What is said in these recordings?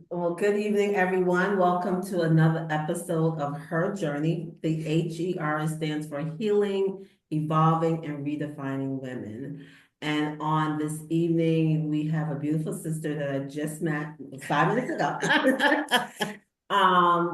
Well, good evening, everyone. Welcome to another episode of Her Journey. The H.E.R stands for Healing, Evolving, and Redefining Women. And on this evening, we have a beautiful sister that I just met 5 minutes ago.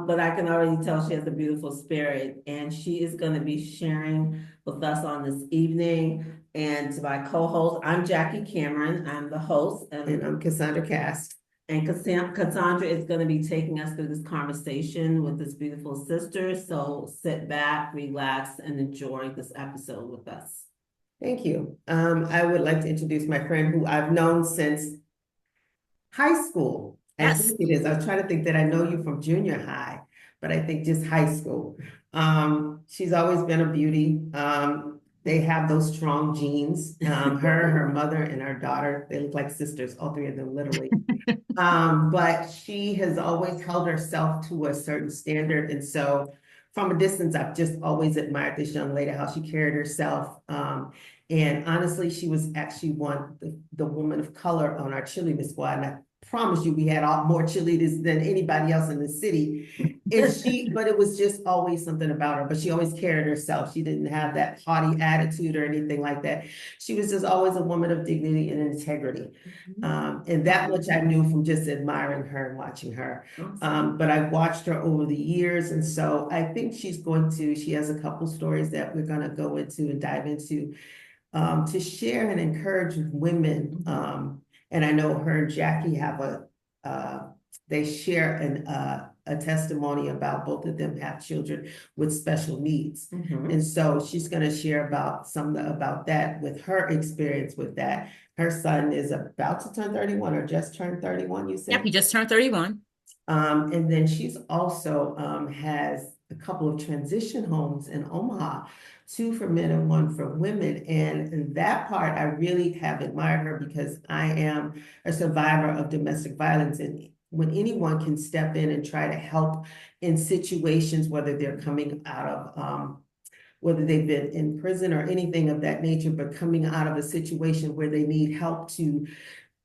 But I can already tell she has a beautiful spirit, and she is going to be sharing with us on this evening. And to my co-host, I'm Jackie Cameron. I'm the host, And I'm Cassandra Cass. and Cassandra is going to be taking us through this conversation with this beautiful sister. So sit back, relax, and enjoy this episode with us. Thank you. I would like to introduce my friend who I've known since high school. I Yes. think it is. I was trying to think that I know you from junior high, but I think just high school. She's always been a beauty. They have those strong genes. Her mother, and her daughter, they look like sisters, all three of them, literally. But she has always held herself to a certain standard. And so from a distance, I've just always admired this young lady, how she carried herself. And honestly, she was actually the woman of color on our cheerleading squad. And I promise you, we had more cheerleaders than anybody else in the city. But it was just always something about her, but she always carried herself. She didn't have that haughty attitude or anything like that. She was just always a woman of dignity and integrity. And that much I knew from just admiring her and watching her. But I've watched her over the years. And so I think she has a couple stories that we're going to go into and dive into to share and encourage women. And I know her and Jackie they share a testimony about both of them have children with special needs. And so she's going to share about that with her experience with that. Her son is about to turn 31 or just turned 31, you said? Yep, he just turned 31. And then she's also has a couple of transition homes in Omaha, two for men and one for women. And in that part, I really have admired her because I am a survivor of domestic violence. And when anyone can step in and try to help in situations, whether they're coming out of whether they've been in prison or anything of that nature, but coming out of a situation where they need help to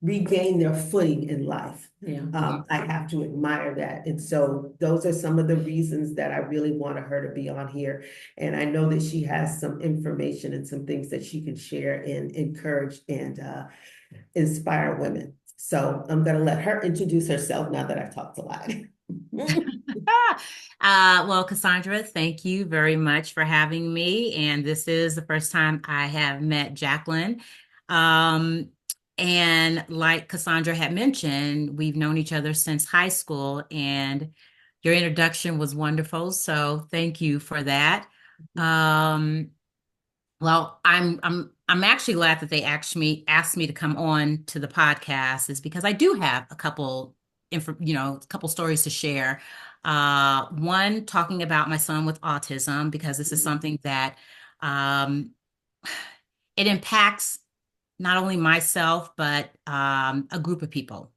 regain their footing in life. I have to admire that. And so those are some of the reasons that I really wanted her to be on here. And I know that she has some information and some things that she can share and encourage and inspire women. So I'm going to let her introduce herself now that I've talked a lot. Well, Cassandra, thank you very much for having me. And this is the first time I have met Jacqueline. And like Cassandra had mentioned, we've known each other since high school, and your introduction was wonderful. So thank you for that. Um, well, I'm actually glad that they asked me to come on to the podcast, is because I do have a couple a couple stories to share. One talking about my son with autism, because this is something that um, it impacts not only myself, but a group of people,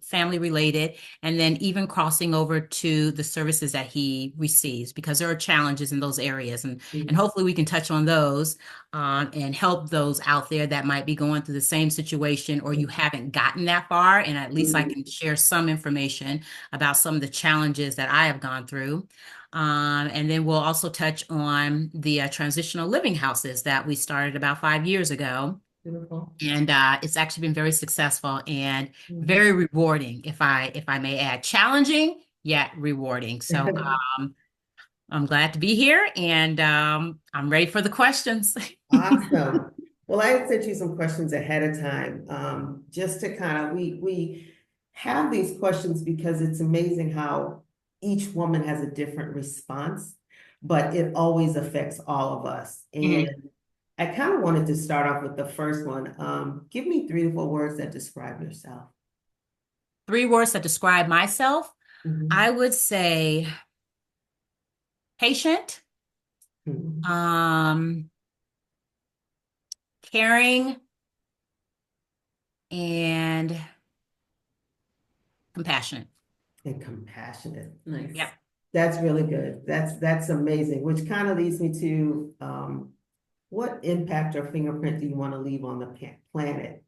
family related, and then even crossing over to the services that he receives, because there are challenges in those areas. And hopefully we can touch on those and help those out there that might be going through the same situation, or you haven't gotten that far. And at least I can share some information about some of the challenges that I have gone through. And then we'll also touch on the transitional living houses that we started about 5 years ago. Beautiful. And it's actually been very successful and very rewarding, if I may add. Challenging yet rewarding. So I'm glad to be here, and I'm ready for the questions. Awesome. Well, I sent you some questions ahead of time, just to kind of, we have these questions because it's amazing how each woman has a different response, but it always affects all of us. And I kind of wanted to start off with the first one. Give me 3 to 4 words that describe yourself. 3 words that describe myself. Mhm. I would say patient, Mhm. um, caring, and compassionate. And compassionate. Nice. Yep. That's really good. That's amazing, which kind of leads me to what impact or fingerprint do you want to leave on the planet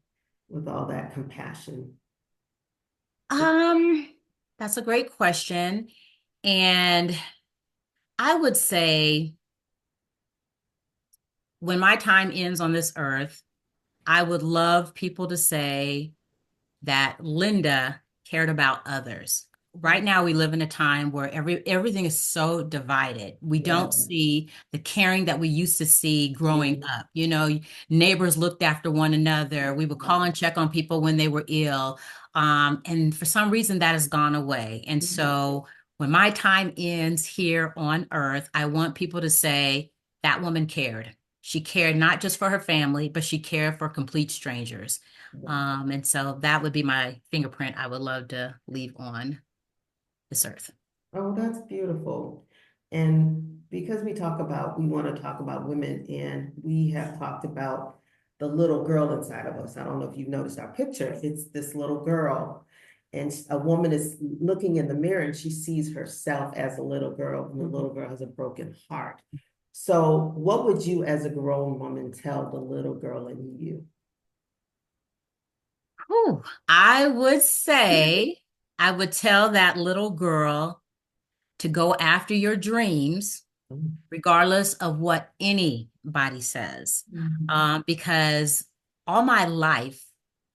with all that compassion? Um, That's a great question. And I would say when my time ends on this earth, I would love people to say that Linda cared about others. Right now, we live in a time where everything is so divided. We Yeah. don't see the caring that we used to see growing Mhm. up. You know, neighbors looked after one another. We would call and check on people when they were ill. And for some reason, that has gone away. And Mhm. so when my time ends here on earth, I want people to say that woman cared. She cared not just for her family, but she cared for complete strangers. And so that would be my fingerprint I would love to leave on this earth. Oh, that's beautiful. And because we want to talk about women, and we have talked about the little girl inside of us. I don't know if you've noticed our picture. It's this little girl. And a woman is looking in the mirror and she sees herself as a little girl, and the little girl has a broken heart. So, what would you, as a grown woman, tell the little girl in you? Whew. I would say I would tell that little girl to go after your dreams regardless of what anybody says. Mhm. Because all my life,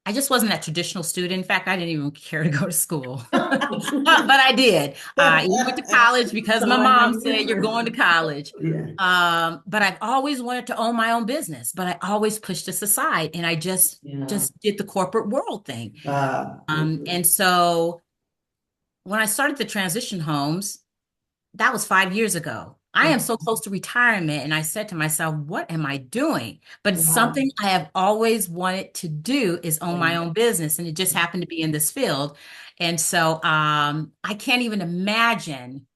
I just wasn't that traditional student. In fact, I didn't even care to go to school, but I did. I even went to college because my So I mom know said, "You're going to different. college." Yeah. But I've always wanted to own my own business, but I always pushed this aside, and I just Yeah. just did the corporate world thing. Mhm. And so when I started the transition homes, that was 5 years ago. I am so close to retirement. And I said to myself, what am I doing? But it's Wow. something I have always wanted to do is own Yeah. my own business. And it just happened to be in this field. And so I can't even imagine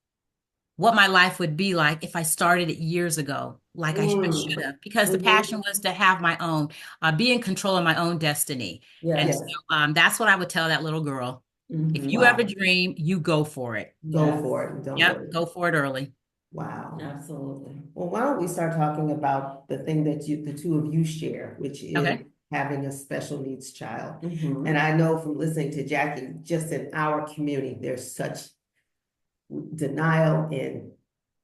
what my life would be like if I started it years ago, like I should Mm. have, because the Mhm. passion was to have my own, be in control of my own destiny. And so Yes. that's what I would tell that little girl. If Mhm. you have a Wow. dream, you go for it. Go Yes. for it and don't Yep, wait. go for it early. Wow. Absolutely. Well, why don't we start talking about the thing that the two of you share, which is Okay. having a special needs child. And Mhm. I know from listening to Jackie, just in our community, there's such denial and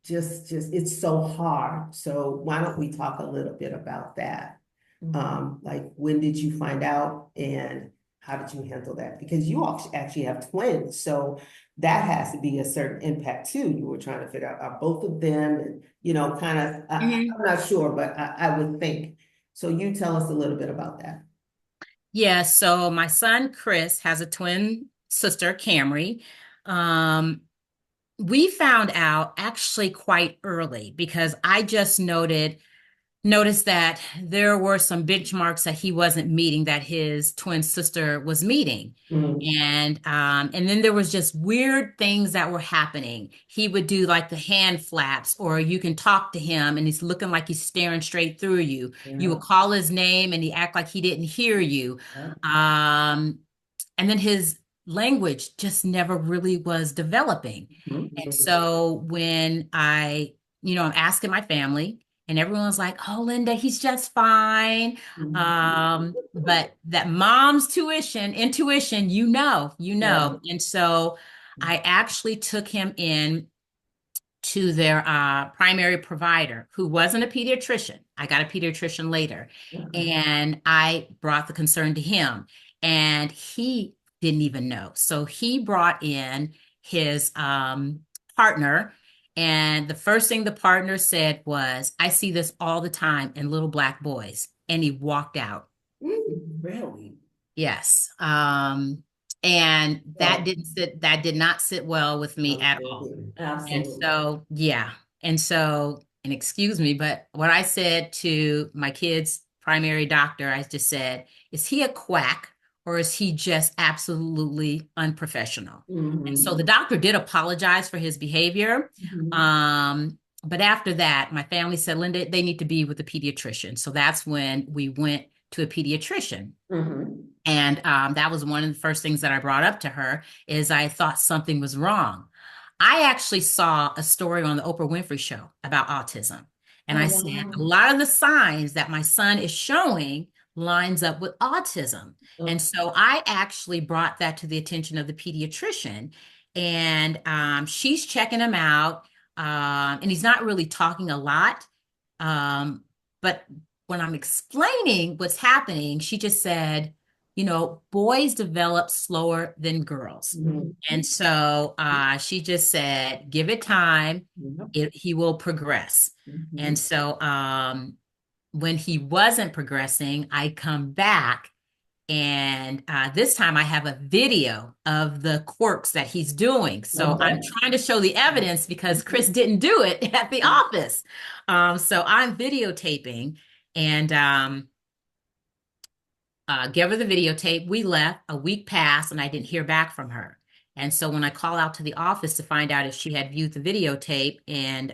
it's so hard. So why don't we talk a little bit about that? Mhm. Like, when did you find out and how did you handle that? Because you all actually have twins, so that has to be a certain impact too. You were trying to figure out, are both of them, and kind of, Hmm. I'm not sure, but I would think. So you tell us a little bit about that. Yeah, so my son Chris has a twin sister, Camry. Um, we found out actually quite early because I just noticed that there were some benchmarks that he wasn't meeting that his twin sister was meeting. Mm, And then there was just weird things that were happening. He would do like the hand flaps, or you can talk to him and he's looking like he's staring straight through you. You would Yeah. call his name and he act like he didn't hear you. Yeah. Um, and then his language just never really was developing. And Mhm. so when I'm asking my family, and everyone's like, "Oh, Linda, he's just fine." But that mom's intuition, Yeah. And so I actually took him in to their primary provider, who wasn't a pediatrician. I got a pediatrician later, Okay. and I brought the concern to him, and he didn't even know. So he brought in his partner, and the first thing the partner said was, "I see this all the time in little black boys," and he walked out. Really? Yes. And Oh, that did not sit well with me at all. And absolutely. so, yeah. And excuse me, but what I said to my kid's primary doctor, I just said, is he a quack or is he just absolutely unprofessional? And so the Mhm. doctor did apologize for his behavior. Mhm. But after that, my family said, Linda, they need to be with a pediatrician. So that's when we went to a pediatrician. Mhm. And that was one of the first things that I brought up to her is I thought something was wrong. I actually saw a story on the Oprah Winfrey Show about autism. And Oh, I said, a wow. lot of the signs that my son is showing lines up with autism. And Okay. so I actually brought that to the attention of the pediatrician. and she's checking him out, and he's not really talking a lot. But when I'm explaining what's happening, she just said, boys develop slower than girls. Mhm. And so she just said, give it time, Yep. he will progress. And Mhm. so when he wasn't progressing, I come back, and this time I have a video of the quirks that he's doing. So I'm Okay. trying to show the evidence because Chris didn't do it at the office. So I'm videotaping, and gave her the videotape. We left. A week passed, and I didn't hear back from her. And so when I call out to the office to find out if she had viewed the videotape, and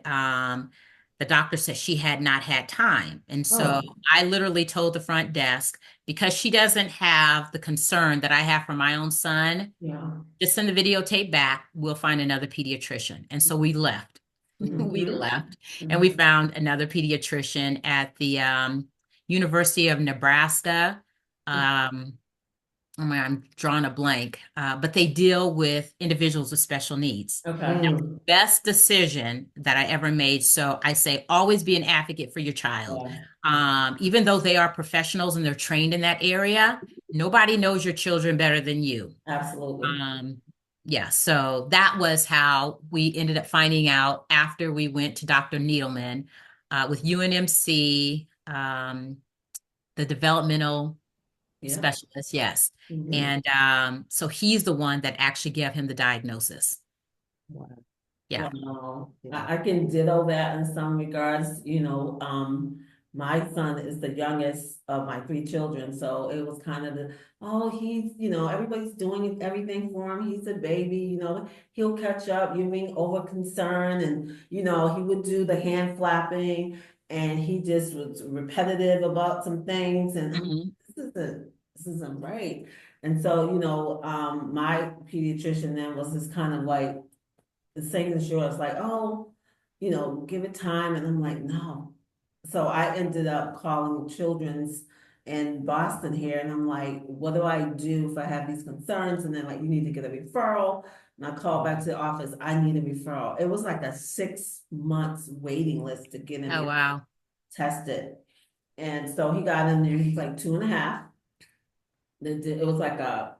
the doctor said she had not had time. And so Oh, I literally told the front desk, because she doesn't have the concern that I have for my own son, yeah. just send the videotape back. We'll find another pediatrician. And so we left. We Mhm. left, and we Mhm. found another pediatrician at the University of Nebraska. Um, oh my, I'm drawing a blank, but they deal with individuals with special needs. Okay. Mm. Best decision that I ever made. So I say always be an advocate for your child. Yeah, Even though they are professionals and they're trained in that area, nobody knows your children better than you. absolutely. Um, yeah, so that was how we ended up finding out after we went to Dr. Needleman with UNMC, the developmental Yeah. specialist, yes. Mhm. And so he's the one that actually gave him the diagnosis. Wow. Yeah. Wow, Yeah. I can ditto that in some regards, my son is the youngest of my three children, so it was kind of oh, he's, everybody's doing everything for him, he's a baby, he'll catch up, you're being over concerned, and, he would do the hand flapping, and he just was repetitive about some things, and Hmm. this isn't right. And so, my pediatrician then was just kind of like, the same insurance, like, oh, give it time. And I'm like, no. So I ended up calling Children's in Boston here, and I'm like, what do I do if I have these concerns? And then like, you need to get a referral. And I called back to the office, I need a referral. It was like a 6 months waiting list to get him Oh, wow. tested. And so he got in there, he's like 2.5. It was like a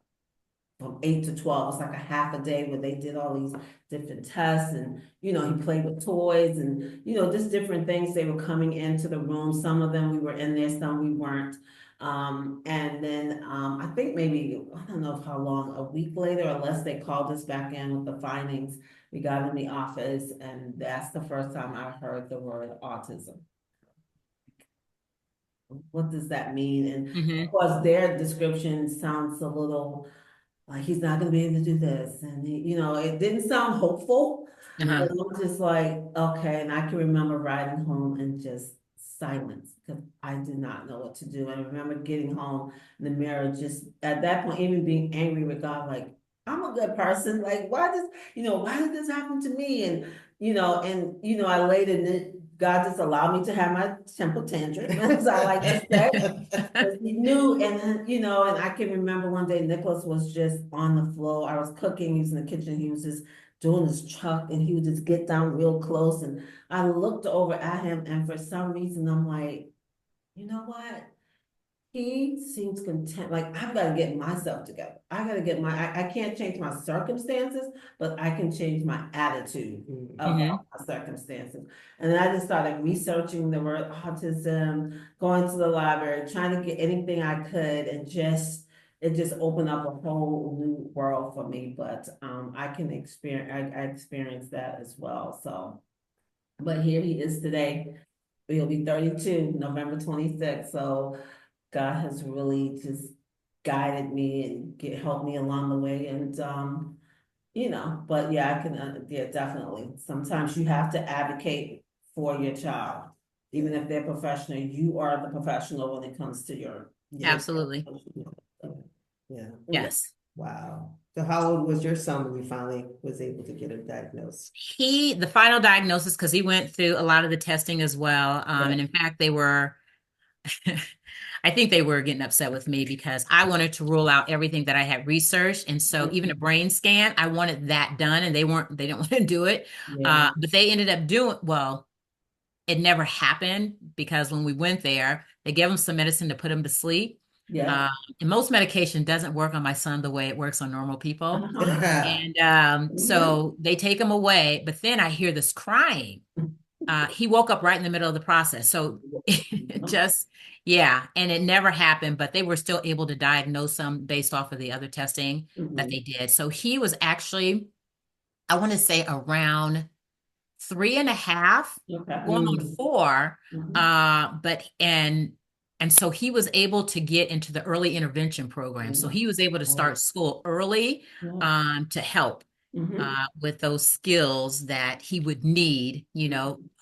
from 8 to 12. It's like a half a day where they did all these different tests, and he played with toys, and just different things. They were coming into the room. Some of them we were in there, some we weren't. And then I think maybe, I don't know how long, a week later or less, they called us back in with the findings. We got in the office, and that's the first time I heard the word autism. What does that mean? And of Hmm. course, their description sounds a little like he's not gonna be able to do this, and it didn't sound hopeful. Uh-huh. And I'm just like, okay, and I can remember riding home and just silence, because I did not know what to do. And I remember getting home in the mirror, just at that point, even being angry with God, like, I'm a good person. Like, why did this happen to me? And, I laid in it, God just allowed me to have my temper tantrum, as I like to say. Because he knew, and then, and I can remember one day Nicholas was just on the floor. I was cooking, he was in the kitchen, he was just doing his chuck, and he would just get down real close. And I looked over at him, and for some reason, I'm like, you know what? He seems content, like I've got to get myself together. I got to get I can't change my circumstances, but I can change my attitude Hmm. about my circumstances. And then I just started researching the word autism, going to the library, trying to get anything I could, and it just opened up a whole new world for me. But I can experience, I experienced that as well. So, but here he is today. He'll be 32, November 26th. So God has really just guided me and helped me along the way. And, but yeah, I can, yeah, definitely. Sometimes you have to advocate for your child. Even if they're professional, you are the professional when it comes to your Absolutely. Yeah. yeah. Yes. Wow. So how old was your son when you finally was able to get him diagnosed? The final diagnosis, because he went through a lot of the testing as well. Yeah. And in fact, they were, I think they were getting upset with me because I wanted to rule out everything that I had researched. And so even a brain scan, I wanted that done and they didn't want to do it. Yeah, But they ended up doing, well, it never happened because when we went there, they gave him some medicine to put him to sleep. yeah. Uh, and most medication doesn't work on my son the way it works on normal people. And Mhm. so they take him away, but then I hear this crying. He woke up right in the middle of the process. So it just, yeah, and it never happened, but they were still able to diagnose him based off of the other testing that they Mhm. did. So he was actually, I want to say around 3.5, Okay. going on 4. Mhm. But and so he was able to get into the early intervention program. So Yeah. he was able to Oh, start school early yeah. to help Mhm. with those skills that he would need,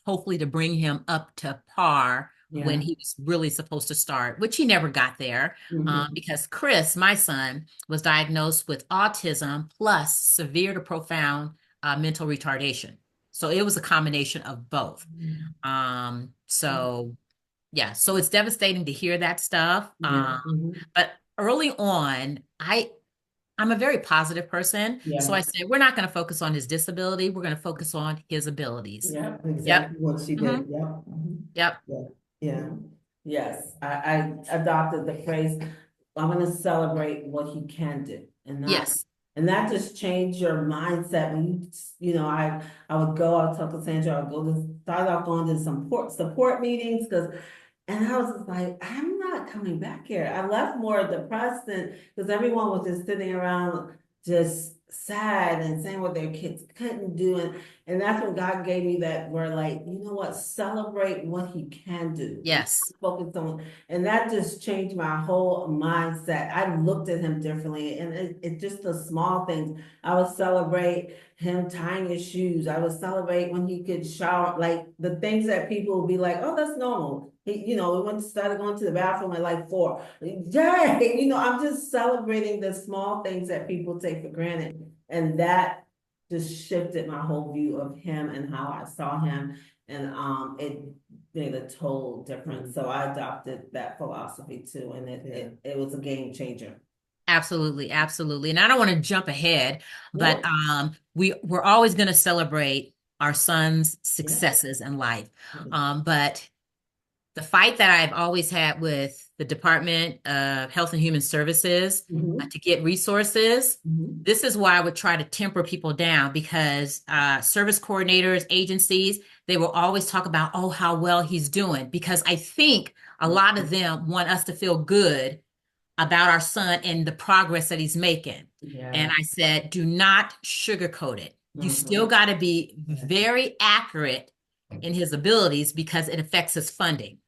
hopefully to bring him up to par when Yeah. he was really supposed to start, which he never got there Mhm. because Chris, my son, was diagnosed with autism plus severe to profound mental retardation. So it was a combination of both. So yeah, so it's devastating to hear that stuff. Yeah. Mhm. But early on, I'm a very positive person. So Yeah. I said, we're not going to focus on his disability. We're going to focus on his abilities. Yeah. Yep. Exactly what she Hmm. did. Yep. Mhm. Yep. Yeah. Yeah. Mhm. Yes, I adopted the phrase, I'm gonna celebrate what he can do. Yes. And that just changed your mindset when I would go, I'll talk to Sandra, I'll go to, start off going to some support meetings, because and I was just like, I'm not coming back here. I left more depressed than, because everyone was just sitting around just sad and saying what their kids couldn't do. And that's when God gave me that word, like, you know what, celebrate what he can do. And Yes. focus on, and that just changed my whole mindset. I looked at him differently, and it just the small things. I would celebrate him tying his shoes. I would celebrate when he could shower, like the things that people would be like, oh, that's normal. We went started going to the bathroom at like 4. Yay! I'm just celebrating the small things that people take for granted. And that just shifted my whole view of him and how I saw him. And it made a total difference. So I adopted that philosophy too. And it was a game changer. Absolutely. Absolutely. And I don't want to jump ahead, but Nope. we're always going to celebrate our son's Yeah. successes in life. But the fight that I've always had with the Department of Health and Human Services Mhm. to get resources, Mhm. this is why I would try to temper people down because service coordinators, agencies, they will always talk about, oh, how well he's doing, because I think a lot of them want us to feel good about our son and the progress that he's making. And Yeah. I said, do not sugarcoat it. You still Mhm. got to be very accurate in his abilities because it affects his funding.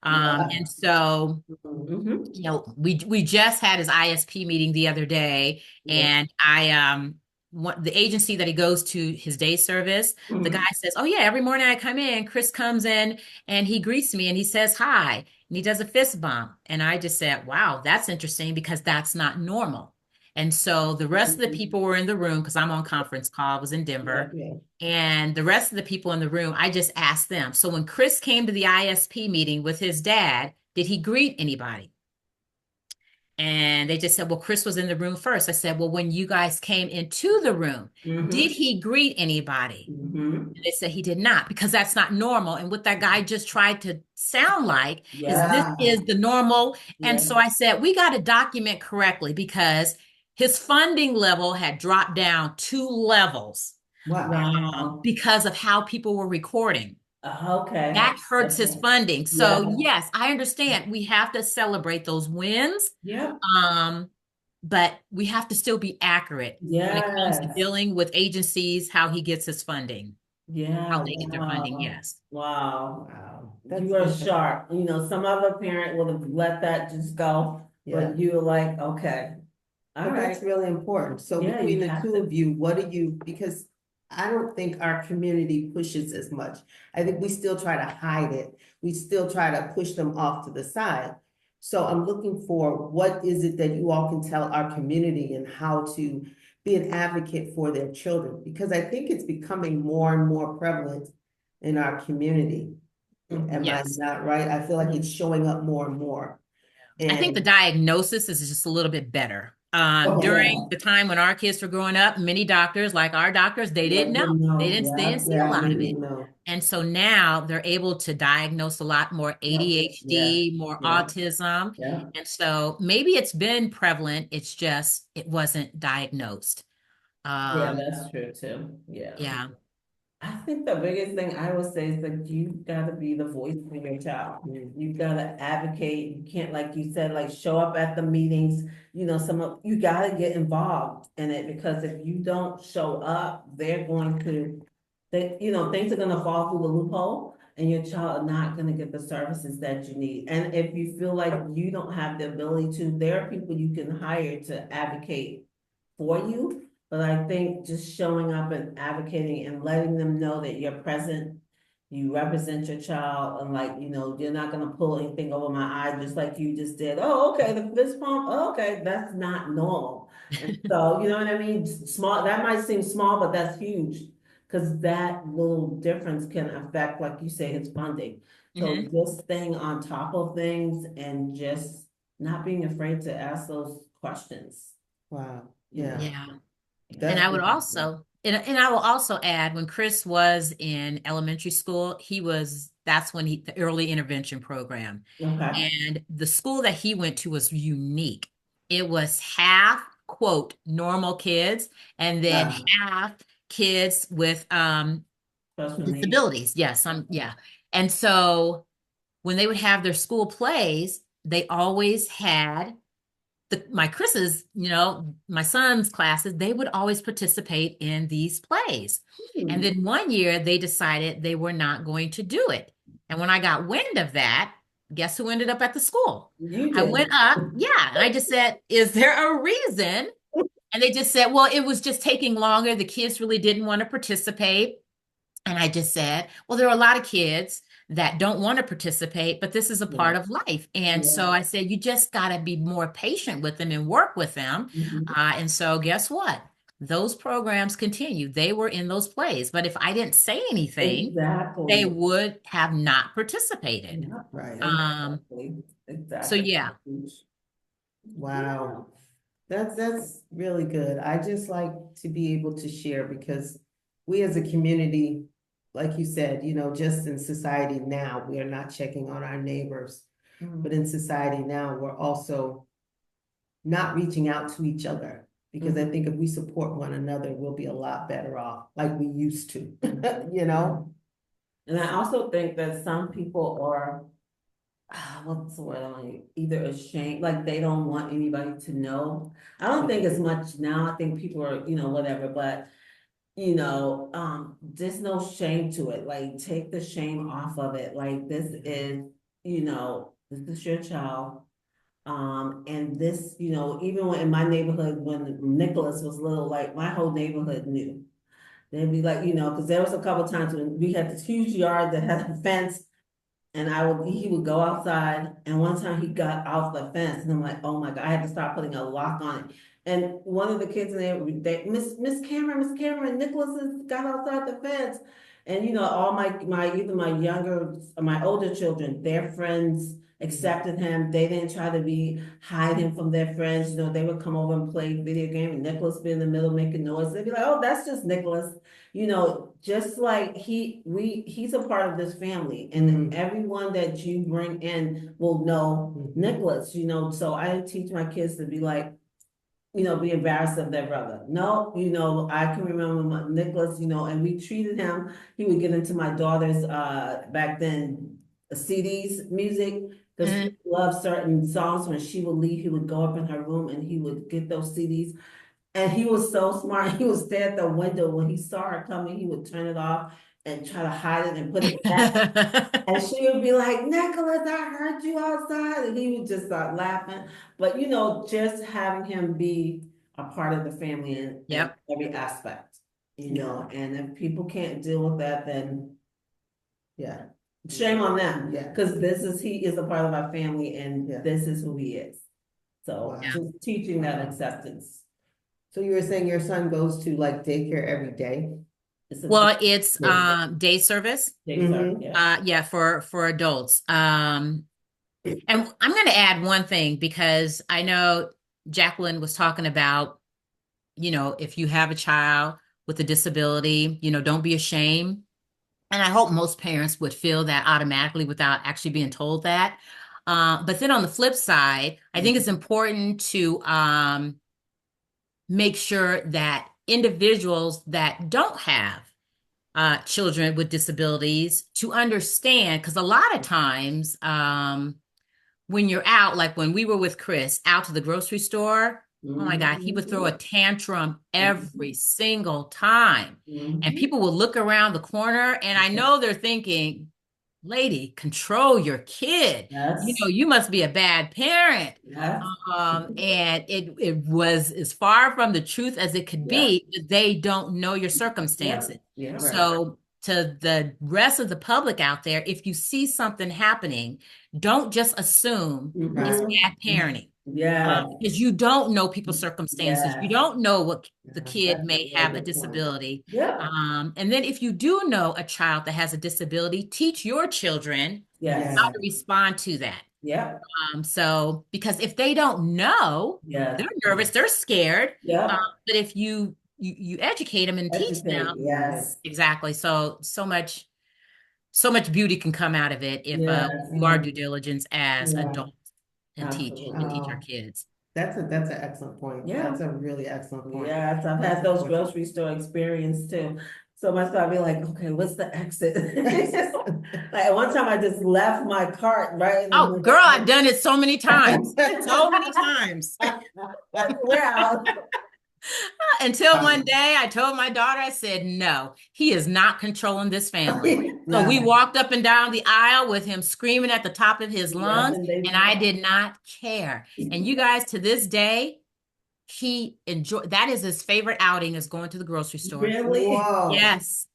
Yeah. And so, Mhm. we just had his ISP meeting the other day, Yeah. and the agency that he goes to his day service, the guy Mhm. says, "Oh yeah, every morning I come in, Chris comes in and he greets me and he says hi and he does a fist bump." And I just said, "Wow, that's interesting because that's not normal." And so the rest of the people were in the room because I'm on conference call. I was in Yeah. Denver. Yeah. And the rest of the people in the room, I just asked them. So when Chris came to the ISP meeting with his dad, did he greet anybody? And they just said, well, Chris was in the room first. I said, well, when you guys came into the room, did Mhm. he greet anybody? Mhm. And they said he did not because that's not normal. And what that guy just tried to sound like is this Yeah. is the normal. And Yeah. so I said, we got to document correctly because his funding level had dropped down 2 levels Wow. Wow. because of how people were recording. Okay. That hurts his Okay. funding. So Yeah. yes, I understand we have to celebrate those wins. Yep. Um, but we have to still be accurate when it comes to Yes. dealing with agencies, how he gets his funding, how Yeah. they get their funding. Wow. Yes. Wow. Wow. You are sharp. Some other parent would have let that just go, Yeah. but you were like, okay, all But right. that's really important. So Yeah, between you the have two to. of you, what do you, because I don't think our community pushes as much. I think we still try to hide it. We still try to push them off to the side. So I'm looking for what is it that you all can tell our community and how to be an advocate for their children? Because I think it's becoming more and more prevalent in our community. Am I Yes. not right? I feel like it's Mhm. showing up more and more. I think the And diagnosis is just a little bit better. During okay, the time when our kids were growing up, many doctors, like our doctors, they didn't Let know. them They know, didn't, they yeah, didn't see a yeah, lot they of it. didn't know. And so now they're able to diagnose a lot more Yep, yeah, ADHD, more yeah, autism. yeah. And so maybe it's been prevalent. It's just, it wasn't diagnosed. Yeah, Um, that's true too. Yeah. yeah. I think the biggest thing I would say is that you gotta be the voice for your child. You gotta advocate. You can't, like you said, like show up at the meetings, you gotta get involved in it because if you don't show up, they're going to, things are gonna fall through the loophole and your child is not gonna get the services that you need. And if you feel like you don't have the ability to, there are people you can hire to advocate for you. But I think just showing up and advocating and letting them know that you're present, you represent your child, and like, you're not gonna pull anything over my eye, just like you just did. Oh, okay, the fist pump, oh, okay, that's not normal. And so, you know what I mean? Small, that might seem small, but that's huge. Cause that little difference can affect, like you say, his funding. So Mhm. just staying on top of things and just not being afraid to ask those questions. wow, You yeah, know, Yeah. And that's I would also, and I will also add when Chris was in elementary school, that's when the early intervention program. okay, And the school that he went to was unique. It was half, quote, normal kids, and then yeah, half kids with special needs. disabilities. Yes, yeah. And so when they would have their school plays, they always had my Chris's, my son's classes, they would always participate in these plays. And Hmm, then one year they decided they were not going to do it. And when I got wind of that, guess who ended up at the school? you I did. went up, yeah, and I just said, "Is there a reason?" And they just said, "Well, it was just taking longer. The kids really didn't want to participate." And I just said, well, there are a lot of kids that don't want to participate, but this is a Yeah, part of life. And yeah. so I said, you just got to be more patient with them and work with them. Mhm. And so guess what? Those programs continue. They were in those plays. But if I didn't say anything, they Exactly. would have not participated. Yeah, right. Um, exactly, so exactly. yeah. Wow. That's really good. I just like to be able to share because we as a community, like you said, just in society now, we are not checking on our neighbors. But Mhm. in society now, we're also not reaching out to each other. Because I Mhm. think if we support one another, we'll be a lot better off, like we used to, you Yeah. know? And I also think that some people are, what's the word, like, either ashamed, like they don't want anybody to know. I don't think as much now. I think people are, whatever, but there's no shame to it. Like, take the shame off of it. Like, this is your child. And this, even when in my neighborhood, when Nicholas was little, like my whole neighborhood knew. They'd be like, because there was a couple times when we had this huge yard that had a fence and he would go outside, and one time he got off the fence, and I'm like, oh my God, I had to start putting a lock on it. And one of the kids in there, Miss Cameron, Nicholas has got outside the fence. And all even my older children, their friends accepted him. They didn't try to hide him from their friends. They would come over and play video game, and Nicholas be in the middle making noise. They'd be like, oh, that's just Nicholas. Just like he's a part of this family, and everyone that you bring in will know Nicholas, so I teach my kids to be like, be embarrassed of their brother. No, I can remember Nicholas, and we treated him, he would get into my daughter's, back then, CDs, music, because he Mhm. loved certain songs. When she would leave, he would go up in her room and he would get those CDs. And he was so smart. He would stay at the window. When he saw her coming, he would turn it off and try to hide it and put it back. And she would be like, Nicholas, I heard you outside. And he would just start laughing. But just having him be a part of the family in Yep. every aspect, and if people can't deal with that, then Yeah, shame on them. yeah, Because he is a part of our family and yeah. this is who he is. So Wow. Yeah. just teaching that acceptance. So you were saying your son goes to like daycare every day? It's a Well, it's Yeah. day service. big, Mm-hmm. yeah. Yeah, for adults. And I'm going to add one thing because I know Jacqueline was talking about, if you have a child with a disability, don't be ashamed. And I hope most parents would feel that automatically without actually being told that. But then on the flip side, I think it's important to make sure that individuals that don't have children with disabilities to understand, because a lot of times when you're out, like when we were with Chris out to the grocery store, oh my God, he would throw a tantrum every single time. And people would look around the corner, and I know they're thinking, lady, control your kid. Yes, You must be a bad parent. yes, And it was as far from the truth as it could yeah, be. They don't know your yeah, circumstances. yeah, right. So to the rest of the public out there, if you see something happening, don't just assume it's Mhm. bad parenting. Yes, Because you don't know people's circumstances. You yes, don't know what the Yeah, kid that's a may really have a good point. disability. Yeah, And then if you do know a child that has a disability, teach your children yes, how yeah, to respond to that. yeah, So because if they don't know, yes, they're nervous, they're scared. Um, yeah, but if you educate them and teach educate, them, yes, exactly. So much beauty can come out of it if yes, you are due diligence as yeah, adults and teach our absolutely. kids. that's an excellent point. Yeah. That's a really excellent point. Yes, I've That's had those important. grocery store experience too. So much so I'd be like, okay, what's the exit? Like one time I just left my cart right in the Oh, middle. girl, I've done it so many times. So many times. We're out. Until one day I told my daughter, I said, no, he is not controlling this family. So we No. walked up and down the aisle with him screaming at the top of his Yep, lungs, and they and I did not care. And you guys, to this day, he enjoy that is his favorite outing is going to the grocery store. really. Whoa. Yes.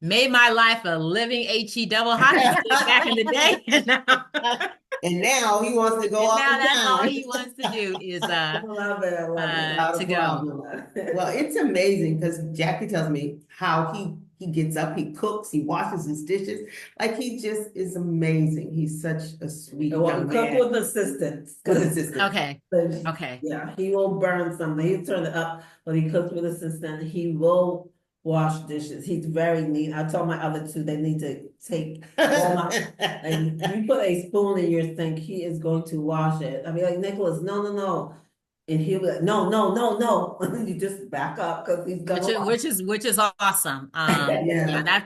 Made my life a living HE double hockey stick back in the day. And now he wants to go And up now and that's all down he wants to do is I love it. I love it. without a to go. problem. Well, it's amazing because Jackie tells me how he gets up, he cooks, he washes his dishes. Like he just is amazing. He's such a sweet Well, young cook man with assistance. with assistance. Okay. Okay. Yeah, he will burn something. He'll turn it up, but he cooks with assistant. He will wash dishes. He's very neat. I told my other two they need to take all my and you put a spoon in your sink, he is going to wash it. I'll be like, Nicholas, no, no, no. And he'll be like, no, no, no, no. You just back up because he's which gonna is wash. which is which is awesome. Yeah, Yeah.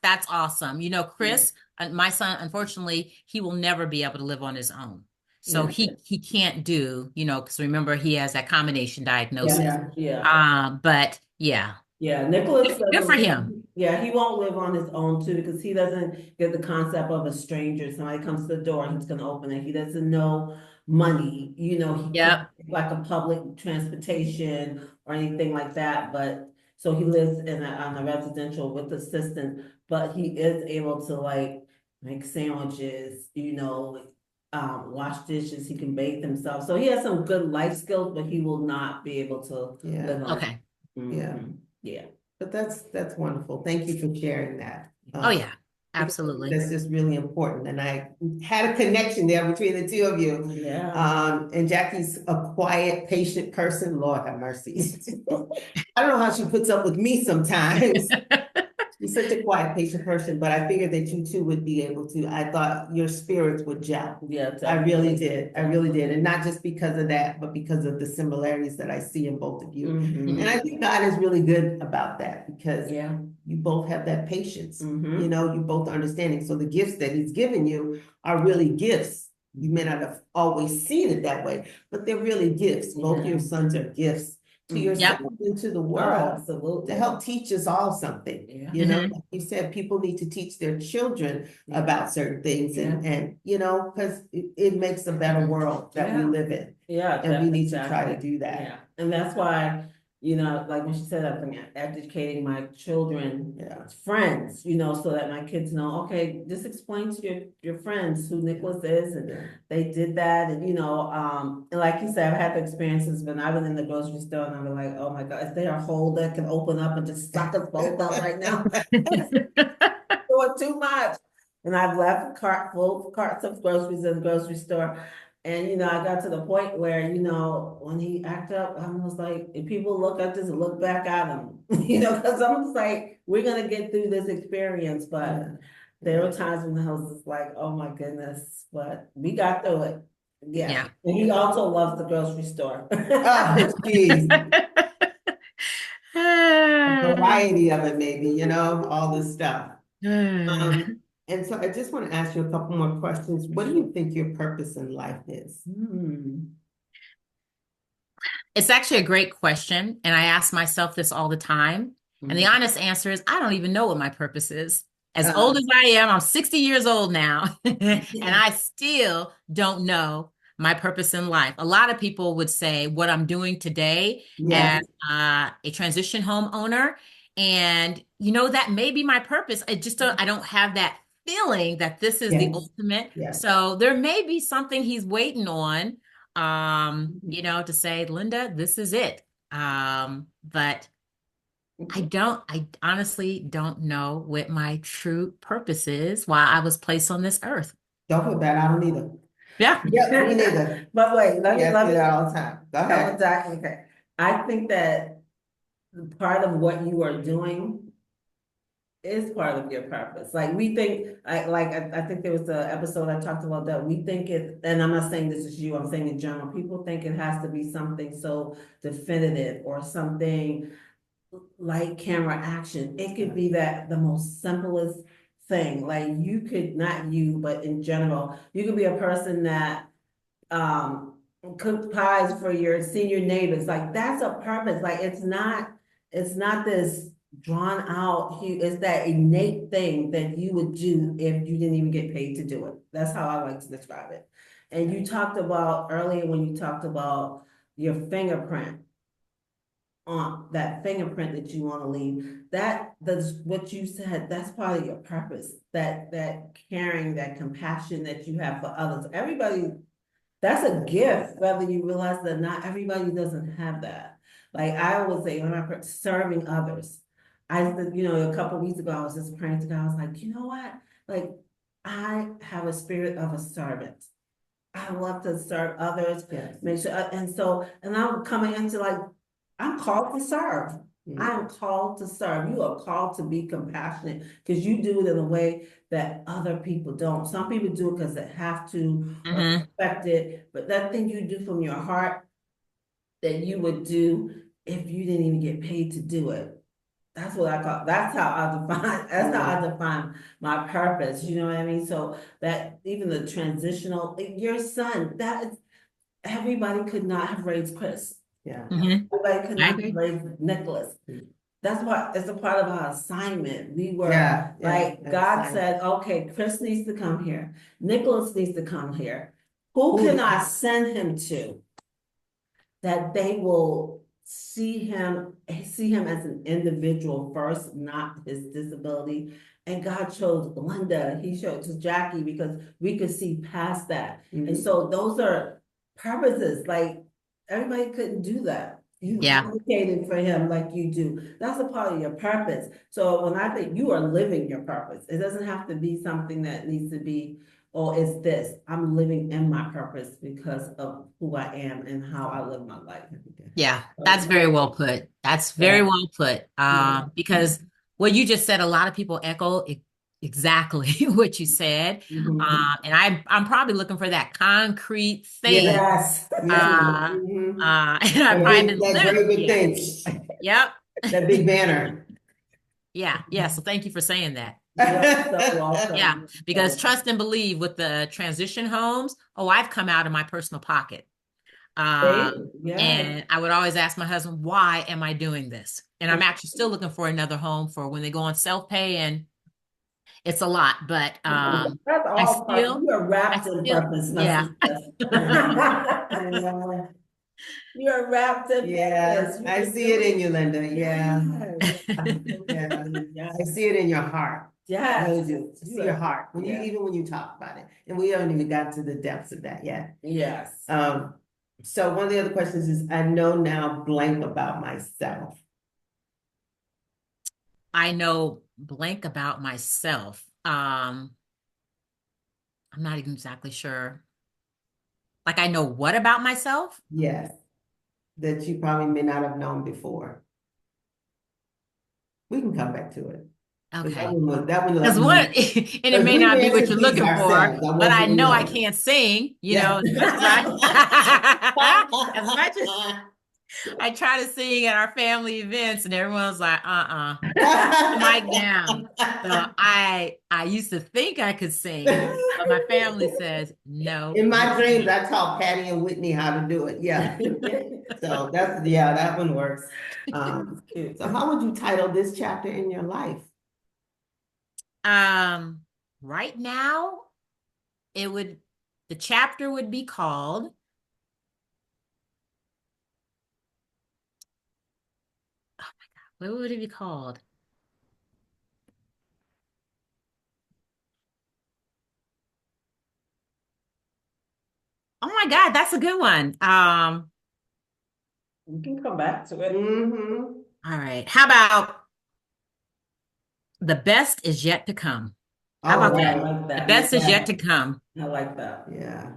that's awesome. Yeah, Chris, my son, unfortunately, he will never be able to live on his own. So yeah, he can't do, because remember he has that combination diagnosis. yeah, yeah. But yeah, Yeah, Nicholas good for doesn't, him. yeah, he won't live on his own too, because he doesn't get the concept of a stranger. Somebody comes to the door, he's gonna open it. He doesn't know money, he can't Yep. like a public transportation or anything like that, but so he lives on a residential with assistance, but he is able to like make sandwiches, wash dishes, he can bathe himself. So he has some good life skills, but he will not be able to Yeah. live on. Okay. Yeah. Yeah. But that's wonderful. Thank you for sharing that. Oh yeah, Because absolutely. that's just really important. And I had a connection there between the two of you. Yeah. And Jackie's a quiet, patient person. Lord have mercy. I don't know how she puts up with me sometimes. She's such a quiet, patient person, but I figured that you two would be able to. I thought your spirits would gel. Yeah. I really Definitely. did. I really did. And not just because of that, but because of the similarities that I see in both of you. Mhm. And I think God is really good about that because Yeah. you both have that patience. Mhm. You both are understanding. So the gifts that he's given you are really gifts. You may not have always seen it that way, but they're really gifts. Both Yeah. your sons are gifts to Mhm. yourself Yep. and to the Oh, world absolutely. to help teach us all something. Yeah. Like you said, people need to teach their children Yeah. about certain things and because it makes a better world that we Yeah. live in. Yeah. And we need to try exactly. to do that. Yeah. And that's why, like when she said, I've been educating my children, Yeah. friends, so that my kids know, okay, just explain to your friends who Nicholas is and they did that and and like you said, I've had the experiences when I was in the grocery store and I was like, oh my God, is there a hole that can open up and just suck us both up right now? Doing too much. And I've left full carts of groceries in the grocery store. And, I got to the point where, when he acted up, I was like, if people look at this and look back at him, because I'm just like, we're gonna get through this experience, but there were times when I was just like, oh my goodness, but we got through it. Yeah. Yeah. And he also loves the grocery store. Oh, geez. A variety of it, maybe, all this stuff. And so I just want to ask you a couple more questions. What do you think your purpose in life is? It's actually a great question. And I ask myself this all the time. And the honest answer is, I don't even know what my purpose is. As old as I am, I'm 60 years old now, and I still don't know my purpose in life. A lot of people would say what I'm doing today as Yes, a transition home owner. And, that may be my purpose. I don't have that feeling that this is the yes, ultimate. yes. So there may be something he's waiting on to say, Linda, this is it. But I honestly don't know what my true purpose is while I was placed on this earth. Don't feel bad. I don't either. Yeah. Yep, me neither. But wait, We ask you that all the time. Go ahead. exactly, okay. I think that part of what you are doing is part of your purpose. Like we think, I think there was an episode I talked about that we think it, and I'm not saying this is you, I'm saying in general, people think it has to be something so definitive or something like camera action. It could be that the most simplest thing, like you could, not you, but in general, you could be a person that um cook pies for your senior neighbors. Like that's a purpose. Like it's not this drawn out, it's that innate thing that you would do if you didn't even get paid to do it. That's how I like to describe it. And you talked about earlier when you talked about your fingerprint, on that fingerprint that you want to leave, that's what you said, that's part of your purpose, that caring, that compassion that you have for others. Everybody, that's a gift, whether you realize that not everybody doesn't have that. Like I always say, when I'm serving others, I said, a couple of weeks ago, I was just praying to God. I was like, you know what? Like, I have a spirit of a servant. I love to serve others, Yes. make sure, and I'm coming into like, I'm called to serve. I am called to serve. You are called to be compassionate because you do it in a way that other people don't. Some people do it because they have to or expect it, but that thing you do from your heart that you would do if you didn't even get paid to do it. That's what I call, that's how I define my purpose, you know what I mean? So that even the transitional, your son, everybody could not have raised Chris. Yeah. Everybody could I not have agree. raised Nicholas. That's what, it's a part of our assignment. We were, Yeah, like, that's God fine. said, okay, Chris needs to come here. Nicholas needs to come here. Who Who- can I send him to? That they will see him as an individual first, not his disability. And God chose Linda, he showed to Jackie because we could see past that. And so those are purposes, like everybody couldn't do that. You Yeah. advocated for him like you do. That's a part of your purpose. So when I think you are living your purpose, it doesn't have to be something that needs to be, or is this, I'm living in my purpose because of who I am and how I live my life. Yeah, that's very well put. That's very well put. Because what you just said, a lot of people echo exactly what you said. And I'm probably looking for that concrete thing. Yes. And I've probably been that living. very big Yeah. thing. Yep. That big banner. Yeah. Yeah. So thank you for saying that. You're so welcome. Yeah. Because trust and believe with the transition homes, I've come out of my personal pocket. Yeah. And I would always ask my husband, why am I doing this? And I'm actually still looking for another home for when they go on self-pay, and it's a lot, but That's I all part, still, you are I wrapped in still, purpose, my yeah. sister. You are wrapped in Yeah, purpose. I see it in you, Linda. Yeah. Yeah. Yeah. I see it in your heart. I Yes. really do. I see your heart. Yeah. Even when you talk about it. And we haven't even got to the depths of that yet. Yes. So one of the other questions is, I know now blank about myself. I know blank about myself. I'm not even exactly sure. Like I know what about myself? Yes, that you probably may not have known before. We can come back to it. But Okay. that one Because let what, me, and it because may we've not be what answered you're these looking for, ourselves. I but want I you to know I know. can't sing, Yeah. as much as as much as I try to sing at our family events and everyone's like, mic down. So I used to think I could sing, but my family says, no, In you my dreams, can't. I taught Patty and Whitney how to do it. Yeah. So yeah, that one works. Cute. So how would you title this chapter in your life? Um, right now, it would, the chapter would be called, what would it be called? Oh my God, that's a good one. We can come back to it. Mm-hmm. All right. How about the best is yet to come? How All about Oh, I that? right. like The that. best is yet Yeah. to come. I like that. Yeah.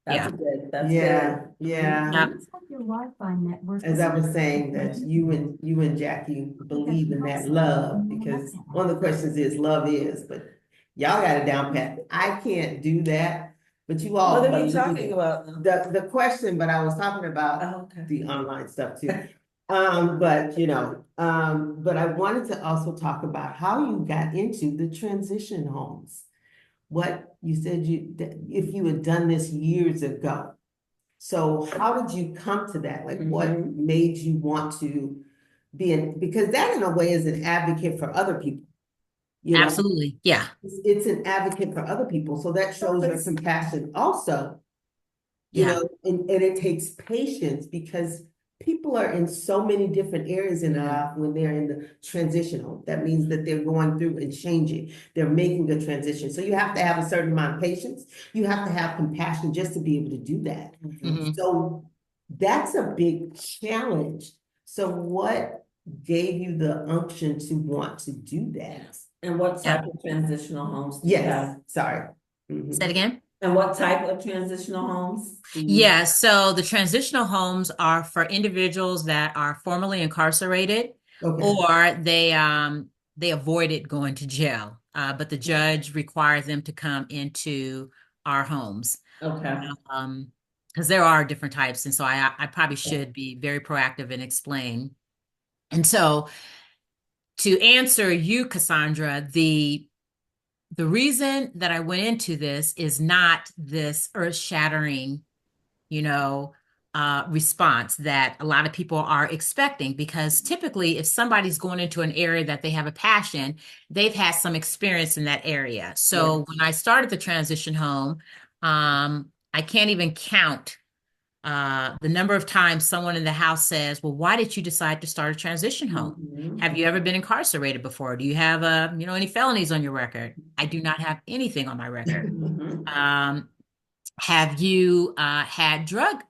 That's Yeah. good. That's Yeah. good. Yeah. Yeah. Looks like your Wi-Fi network As is I not was saying, that you and Jackie believe in that love, because one of the questions is love is, but y'all got it down pat. I can't do that, but you all What are we believe talking it. about now? The question, but I was talking about Oh, okay. the online stuff too. But I wanted to also talk about how you got into the transition homes. What you said if you had done this years ago. So how did you come to that? Like, what made you want to be in, because that in a way is an advocate for other people, you know? Absolutely. Yeah. It's an advocate for other people, so that shows your compassion also, Yeah. and it takes patience, because people are in so many different areas in their life when they're in the transitional. That means that they're going through and changing, they're making the transition. So you have to have a certain amount of patience, you have to have compassion just to be able to do that. Mhm. So that's a big challenge. So what gave you the unction to want to do that? And what Yeah. type of transitional homes do you Yes, have? sorry. Say it Mhm. again. And what type of transitional homes do you? Yeah, so the transitional homes are for individuals that are formerly incarcerated Okay. or they avoided going to jail. But the judge requires them to come into our homes. Okay. Because there are different types. And so I probably should be very proactive and explain. And so to answer you, Cassandra, the reason that I went into this is not this earth-shattering, you know, response that a lot of people are expecting. Because typically, if somebody's going into an area that they have a passion, they've had some experience in that area. So when I started the transition home, I can't even count the number of times someone in the house says, well, why did you decide to start a transition home? Have you ever been incarcerated before? Do you have any felonies on your record? I do not have anything on my record. Um, have you had drug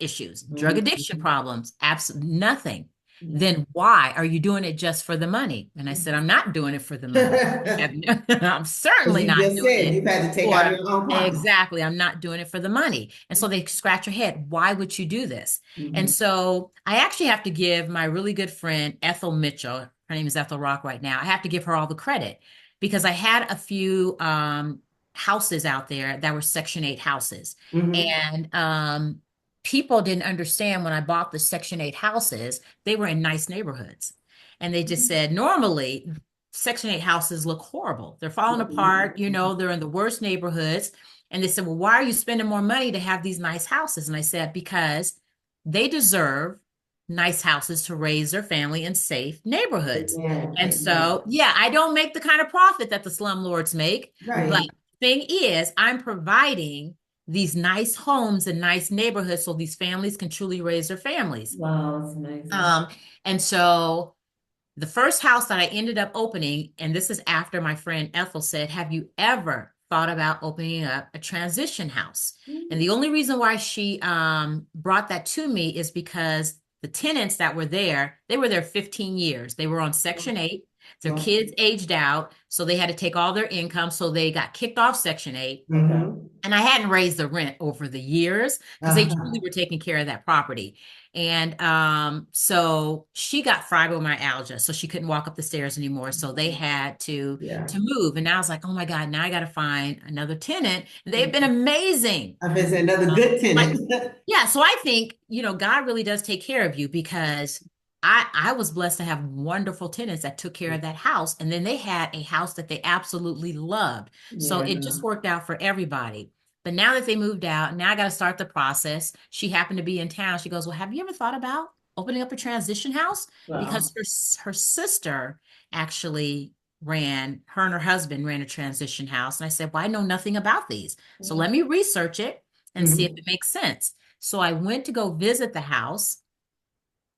issues, drug addiction problems? Absolutely nothing. Then why are you doing it just for the money? And I said, I'm not doing it for the money. I'm As certainly you not just doing said, it you've had to take out for your own pocket. exactly. I'm not doing it for the money. And so they scratch your head. Why would you do this? And Mhm. so I actually have to give my really good friend Ethel Mitchell, her name is Ethel Rock right now. I have to give her all the credit because I had a few houses out there that were Section 8 houses. Mhm. And people didn't understand when I bought the Section 8 houses, they were in nice neighborhoods. And they just said, normally, Section 8 houses look horrible. They're falling apart, they're in the worst neighborhoods. And they said, well, why are you spending more money to have these nice houses? And I said, because they deserve nice houses to raise their family in safe neighborhoods. Amen. And Amen. so, yeah, I don't make the kind of profit that the slumlords make, but Right. the thing is, I'm providing these nice homes and nice neighborhoods so these families can truly raise their families. Wow, that's amazing. And so the first house that I ended up opening, and this is after my friend Ethel said, have you ever thought about opening up a transition house? And the only reason why she brought that to me is because the tenants that were there, they were there 15 years. They were on Section 8. Their kids aged out, so they had to take all their income. So they got kicked off Section 8. Mhm. And I hadn't raised the rent over the years because they truly were taking care of that property. And so she got fibromyalgia, so she couldn't walk up the stairs anymore. So they had Yeah. to move. And I was like, oh my God, now I got to find another tenant. They've been amazing. I bet another good Like, tenant. yeah, so I think, God really does take care of you because I was blessed to have wonderful tenants that took care of that house. And then they had a house that they absolutely loved. So it Yeah. just worked out for everybody. But now that they moved out, now I got to start the process. She happened to be in town. She goes, well, have you ever thought about opening up a transition house? Wow. Because her sister actually her and her husband ran a transition house. And I said, well, I know nothing about these. So let me research it and see if Mhm. it makes sense. So I went to go visit the house,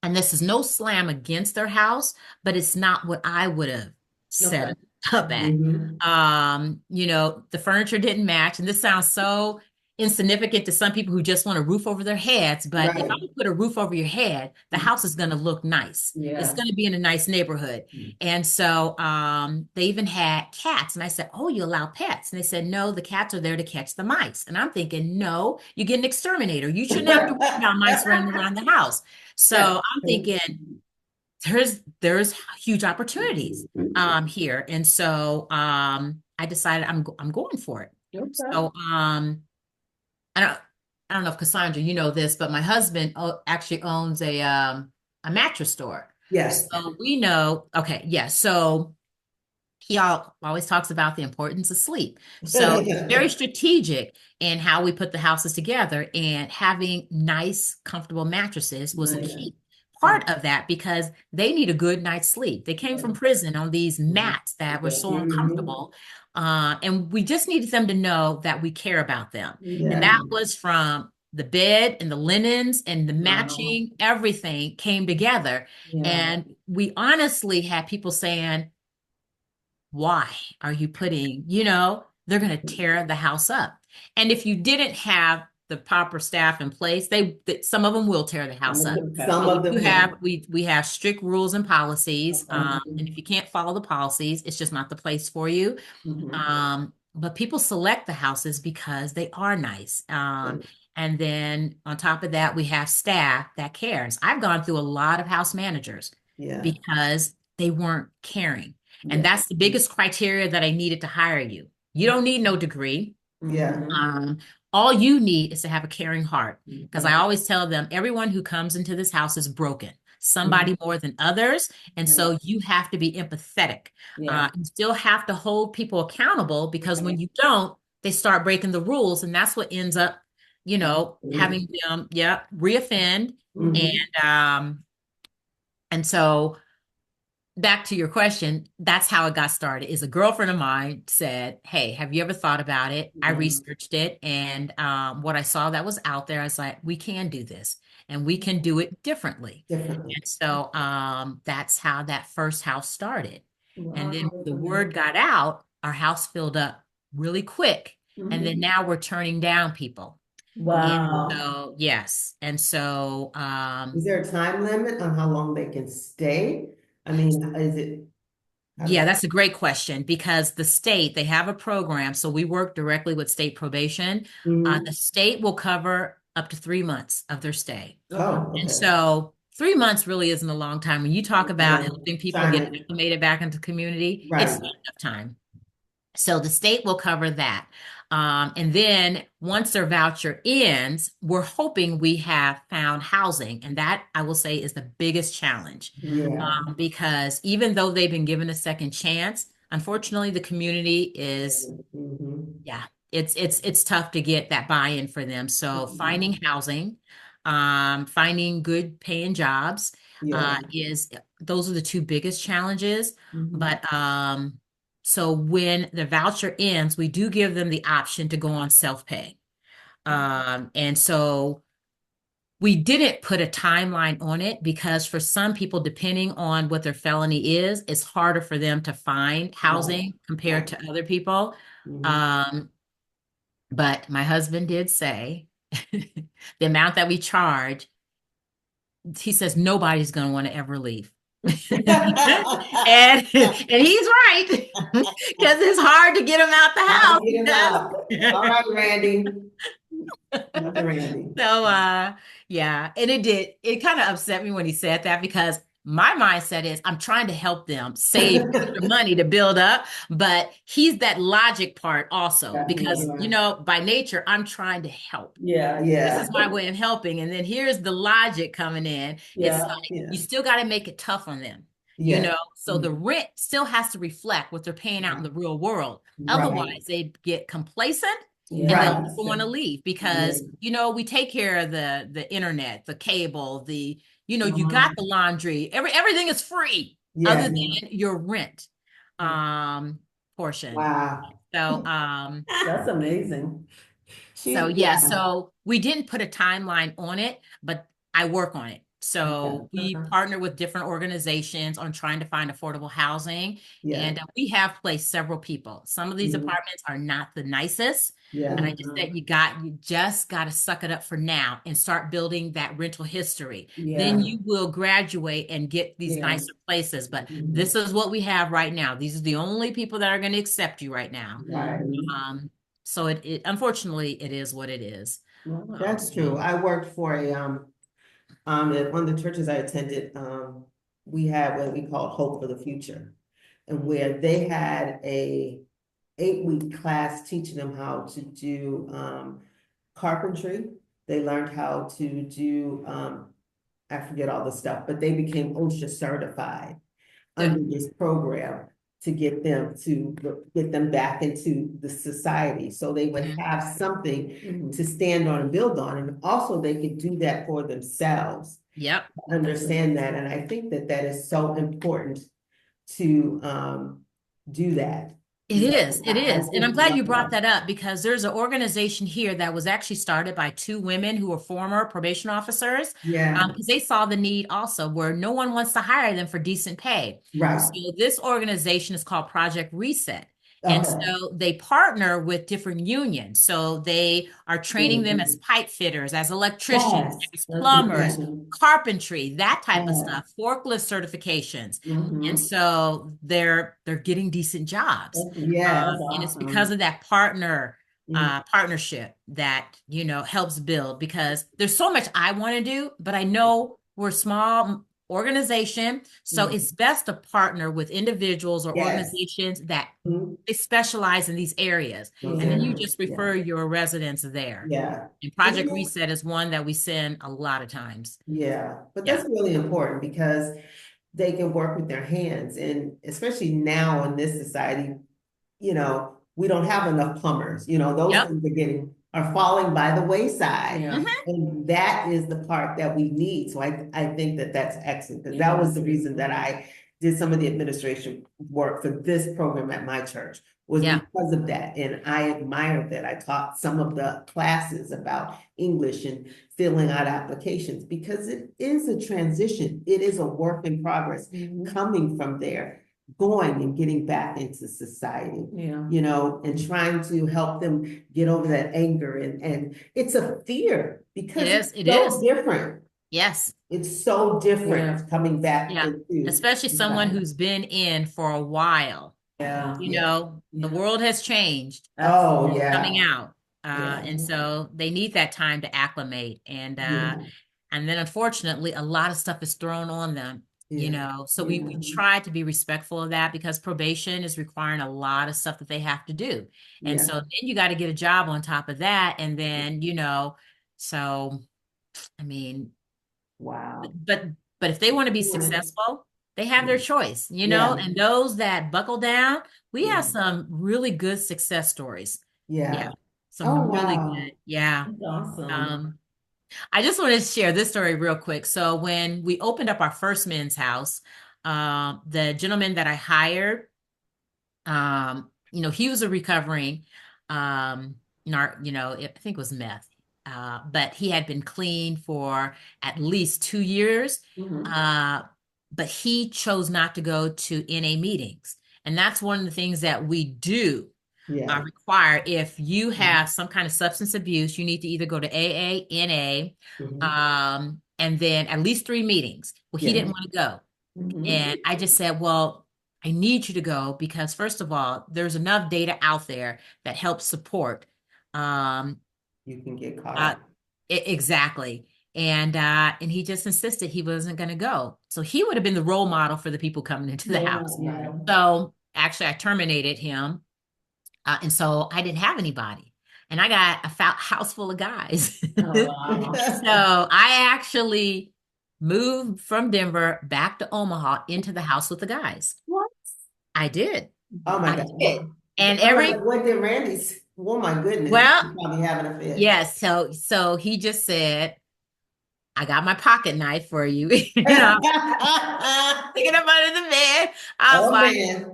and this is no slam against their house, but it's not what I would have set Okay. it up at. Mhm. The furniture didn't match, and this sounds so insignificant to some people who just want a roof over their heads. But if I Right. put a roof over your head, the house is going to look nice. It's Yeah. going to be in a nice neighborhood. And so they even had cats. And I said, oh, you allow pets? And they said, no, the cats are there to catch the mice. And I'm thinking, no, you get an exterminator. You shouldn't have to worry about mice running around the house. So I'm thinking there's huge opportunities here. And so I decided I'm going for it. Okay. So I don't I don't know if Cassandra, you know this, but my husband actually owns a mattress store. Yes. So we know, okay, yeah. So he always talks about the importance of sleep. So he's very strategic in how we put the houses together, and having nice, comfortable mattresses was a Nice. key part of that because they need a good night's sleep. They came from prison on these mats that were so Mhm. uncomfortable. And we just needed them to know that we care about them. And Yeah. that was from the bed and the linens and the Wow. matching, everything came together. Yeah. And we honestly had people saying, why are you they're going to tear the house up. And if you didn't have the proper staff in place, some of them will tear the house up. Okay. Some But of them will. we have strict rules and policies. And Mhm. if you can't follow the policies, it's just not the place for you. Mhm. But people select the houses because they are nice. And then on top of that, we have staff that cares. I've gone through a lot of house managers Yeah. because they weren't caring. And Yeah. that's the biggest criteria that I needed to hire you. You don't need no degree. Yeah. Mhm. Um, all you need is to have a caring heart. Because I Okay. always tell them everyone who comes into this house is broken, Mhm. somebody more than others. And Right. so you have to be empathetic. Yeah. You still have to hold people accountable because when Right. you don't, they start breaking the rules. And that's what ends up, Yeah. having them, yeah, reoffend. And Mhm. um, and so back to your question, that's how it got started. Is a girlfriend of mine said, hey, have you ever thought about it? I Yeah. researched it, and what I saw that was out there, I was like, we can do this and we can do it differently. Differently. And so that's how that first house started. And then Wow. the word got out, our house filled up really quick. And then Mhm. now we're turning down people. And Wow. so yes. And so Is there a time limit on how long they can stay? I mean, is it, how does yeah, it? that's a great question because the state, they have a program. So we work directly with state probation. The Mhm. state will cover up to 3 months of their stay. Okay. Oh, And okay. so 3 months really isn't a long time. When you talk about No, helping people trying get to, acclimated back into community, it's right. not enough time. So the state will cover that. And then once their voucher ends, we're hoping we have found housing. And that I will say is the biggest challenge. Yeah. Because even though they've been given a second chance, unfortunately, the community is, Mhm. yeah, it's tough to get that buy-in for them. So finding housing, finding good paying jobs, Yeah. is those are the two biggest challenges. Mhm. But so when the voucher ends, we do give them the option to go on self-pay. And so we didn't put a timeline on it because for some people, depending on what their felony is, it's harder for them to find Right. housing compared Right. to other people. Mhm. Um, but my husband did say the amount that we charge, he says nobody's going to want to ever leave. And he's right because it's hard to get him out Gotta get him out. the All house. right, Randy. Another Randy. So yeah, and it kind of upset me when he said that because my mindset is I'm trying to help them save extra money to build up, but he's that logic part also Yeah, because yeah, by nature I'm trying to help. Yeah, This yeah, is my way of helping. And then here's the logic coming in. It's yeah, like yeah, you still got to make it tough on them, yeah. so the rent still has to reflect what they're paying out in the real world. Right, Otherwise, they get complacent and yeah, they'll right. that's want to true. leave Yeah, because we take care of the internet, the cable, you got Wow. the laundry, everything is free other yeah. than your rent um portion. Wow. So That's amazing. yeah, Yeah, so we didn't put a timeline on it, but I work on it. yeah, So we Uh-huh. partner with different organizations on trying to find affordable housing, yeah, and we have placed several people. Some of these mhm, apartments are not the nicest, and yeah, I just Mhm. said you just got to suck it up for now and start building that rental history. Then Yeah, you will graduate and get these yeah. nicer places. But Mhm. this is what we have right now. These are the only people that are going to accept you right now. right. Mhm. So it unfortunately it is what it is. Wow. That's true. I worked for at one of the churches I attended, we had what we called Hope for the Future. And where they had a 8-week class teaching them how to do, carpentry. They learned how to do, I forget all the stuff, but they became OSHA certified under Good. this program to get them back into the society. So they would Mhm. have something Mhm. to stand on and build on. And also they could do that for themselves, Yep. That's understand that. amazing. And I think that that is so important to do that. It is. So It I is. And think I'm it's glad you something brought else. that up because there's an organization here that was actually started by two women who were former probation officers Yeah, because they saw the need also where no one wants to hire them for decent pay. So right. this organization is called Project Reset. And Okay. so they partner with different unions. So they are training them as Mhm. pipe fitters, as electricians, Yes. as That's plumbers, amazing. carpentry, that type of Yeah. stuff, forklift certifications. And Mm-hmm. so they're getting decent jobs. That's Yes. And it's because awesome. of that Mm. partnership that, helps build because there's so much I want to do, but I know we're a small organization. So Mm. it's best to partner with individuals or Yes. organizations that Mhm. they specialize in these areas. And then you Exactly. Mhm. just Yeah. refer your residents there. Yeah. And But you Project know, Reset is one that we send a lot of times. yeah, but Yeah. that's really important because they can work with their hands, and especially now in this society, we don't have enough plumbers, those Yep. things are falling by the wayside. Yeah. Hmm. And that is the part that we need. So I think that that's excellent because Yeah. that was the reason that I did some of the administration work for this program at my church was Yeah. because of that. And I admired that. I taught some of the classes about English and filling out applications because it is a transition. It is a work in progress Mhm. coming from there, going and getting back into society, Yeah. and trying to help them get over that anger. And it's a fear It because it's is. It so is. different. Yes. It's so Yeah. different coming back Yeah. into Especially someone society. who's been in for a while. Yeah. Yeah. The Yeah. world has changed Oh, coming yeah. out. Yeah. And so they need that time to acclimate. Yeah. And then unfortunately, a lot of stuff is thrown on them, Yeah. So we Yeah. try to be respectful of that because probation is requiring a lot of stuff that they have to do. And Yeah. so then you got to get a job on top of that. And then, so I mean, Wow. but but if they want to be Yeah. successful, they have their choice, Yeah. and those that buckle down, we Yeah. have some really good success stories. Yeah, Yeah. Oh, some really wow. good. Yeah. That's awesome. Um, I just want to share this story real quick. So when we opened up our first men's house, the gentleman that I hired, he was a recovering, I think it was meth. But he had been clean for at least 2 years. Mhm. Uh, but he chose not to go to NA meetings. And that's one of the things that we do Yeah. require. If you Mhm. have some kind of substance abuse, you need to either go to AA, NA, Mhm. and then at least 3 meetings. Well, he Yeah. didn't want to go. Mhm. And I just said, well, I need you to go because first of all, there's enough data out there that helps support um You can get caught uh up. exactly. And he just insisted he wasn't going to go. So he would have been the role model for the people coming into the Yeah, house. yeah. So actually I terminated him. And so I didn't have anybody. And I got a house full of guys. Oh, wow. So I actually moved from Denver back to Omaha into the house with the guys. What? I did. Oh my I God. did. And What, every, what did Randy's? Oh my goodness. well, He's probably having a fit. yes. So he just said, I got my pocket knife for you. You know, picking up under the bed. I was Oh like, man.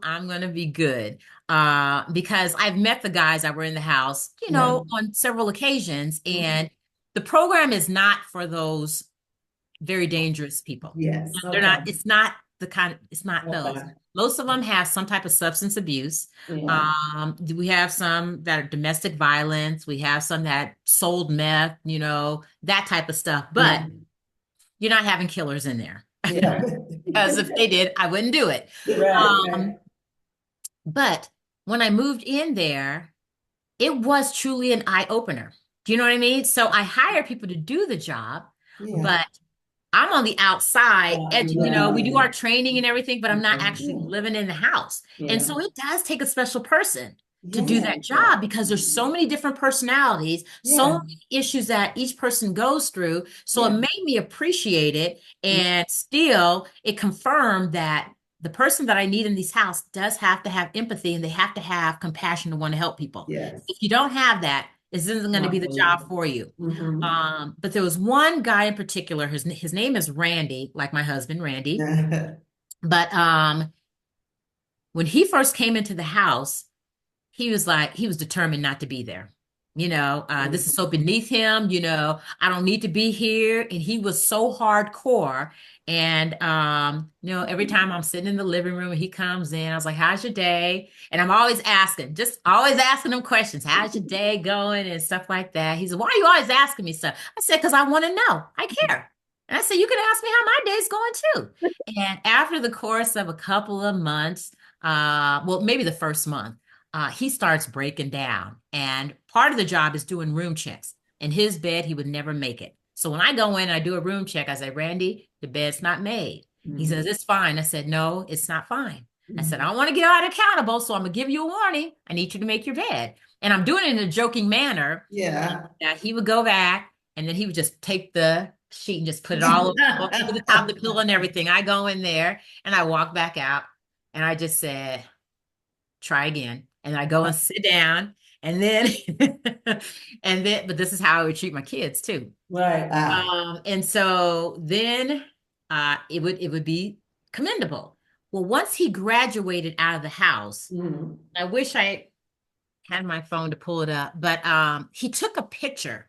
I'm gonna be good. Because I've met the guys that were in the house, Yeah. on several occasions, Mhm. and the program is not for those very dangerous people. Yes. They're Okay, not, it's not those. okay. Most of them have some type of substance abuse. Yeah. We have some that are domestic violence. We have some that sold meth, that type of stuff. But Yeah. you're not having killers in there. Yeah. Because if they did, I wouldn't do it. Right, right. Um, but when I moved in there, it was truly an eye opener. Do you know what I mean? So I hire people to do the job, Yeah. but I'm on the outside Yeah, edge, we do our Right. training and everything, but I'm not actually Yeah. living in the house. And yeah, so it does take a special person to do Yeah. that job because there's so many different personalities, so Yeah. many issues that each person goes through. So it Yeah. made me appreciate it. And still, it confirmed that the person that I need in this house does have to have empathy and they have to have compassion to want to help people. Yes. If you don't have that, this isn't going to be the absolutely. job for you. Mm-hmm. But there was one guy in particular, his name is Randy, like my husband, Randy. But when he first came into the house, he was determined not to be there. This is so beneath him, I don't need to be here. And he was so hardcore. And every time I'm sitting in the living room and he comes in, I was like, how's your day? And I'm always asking, just always asking him questions. How's your day going? And stuff like that. He said, why are you always asking me stuff? I said, because I want to know. I care. And I said, you can ask me how my day's going too. And after the course of a couple of months, well, maybe the first month, he starts breaking down. And part of the job is doing room checks. In his bed, he would never make it. So when I go in and I do a room check, I say, Randy, the bed's not made. He says, Mm-hmm. it's fine. I said, no, it's not fine. I said, I Mm-hmm. don't want to get out accountable, so I'm going to give you a warning. I need you to make your bed. And I'm doing it in a joking manner. Yeah. And he would go back and then he would just take the sheet and just put it all over the top of the pillow and everything. I go in there and I walk back out and I just said, try again. And I go and sit down and then but this is how I would treat my kids too. Right. And so then it would be commendable. Well, once he graduated out of the house, Mm-hmm. I wish I had my phone to pull it up, but he took a picture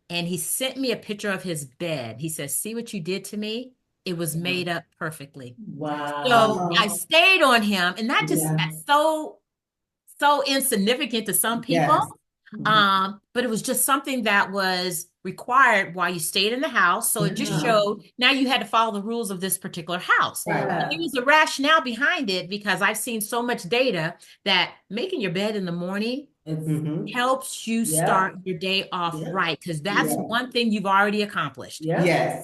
and he sent me a picture of his bed. He says, see what you did to me? It was made up perfectly. So Wow. I Oh, stayed on him, and that just Yeah. that's so insignificant to some people. yes. Mhm. But it was just something that was required while you stayed in the house. So it just Yeah. showed now you had to follow the rules of this particular house. Right. And there Yeah. was a rationale behind it because I've seen so much data that making your bed in the morning It's, Mm-hmm. helps you yeah. start your day off Yeah. right because that's Yeah. one thing you've already accomplished. Yeah. Yes.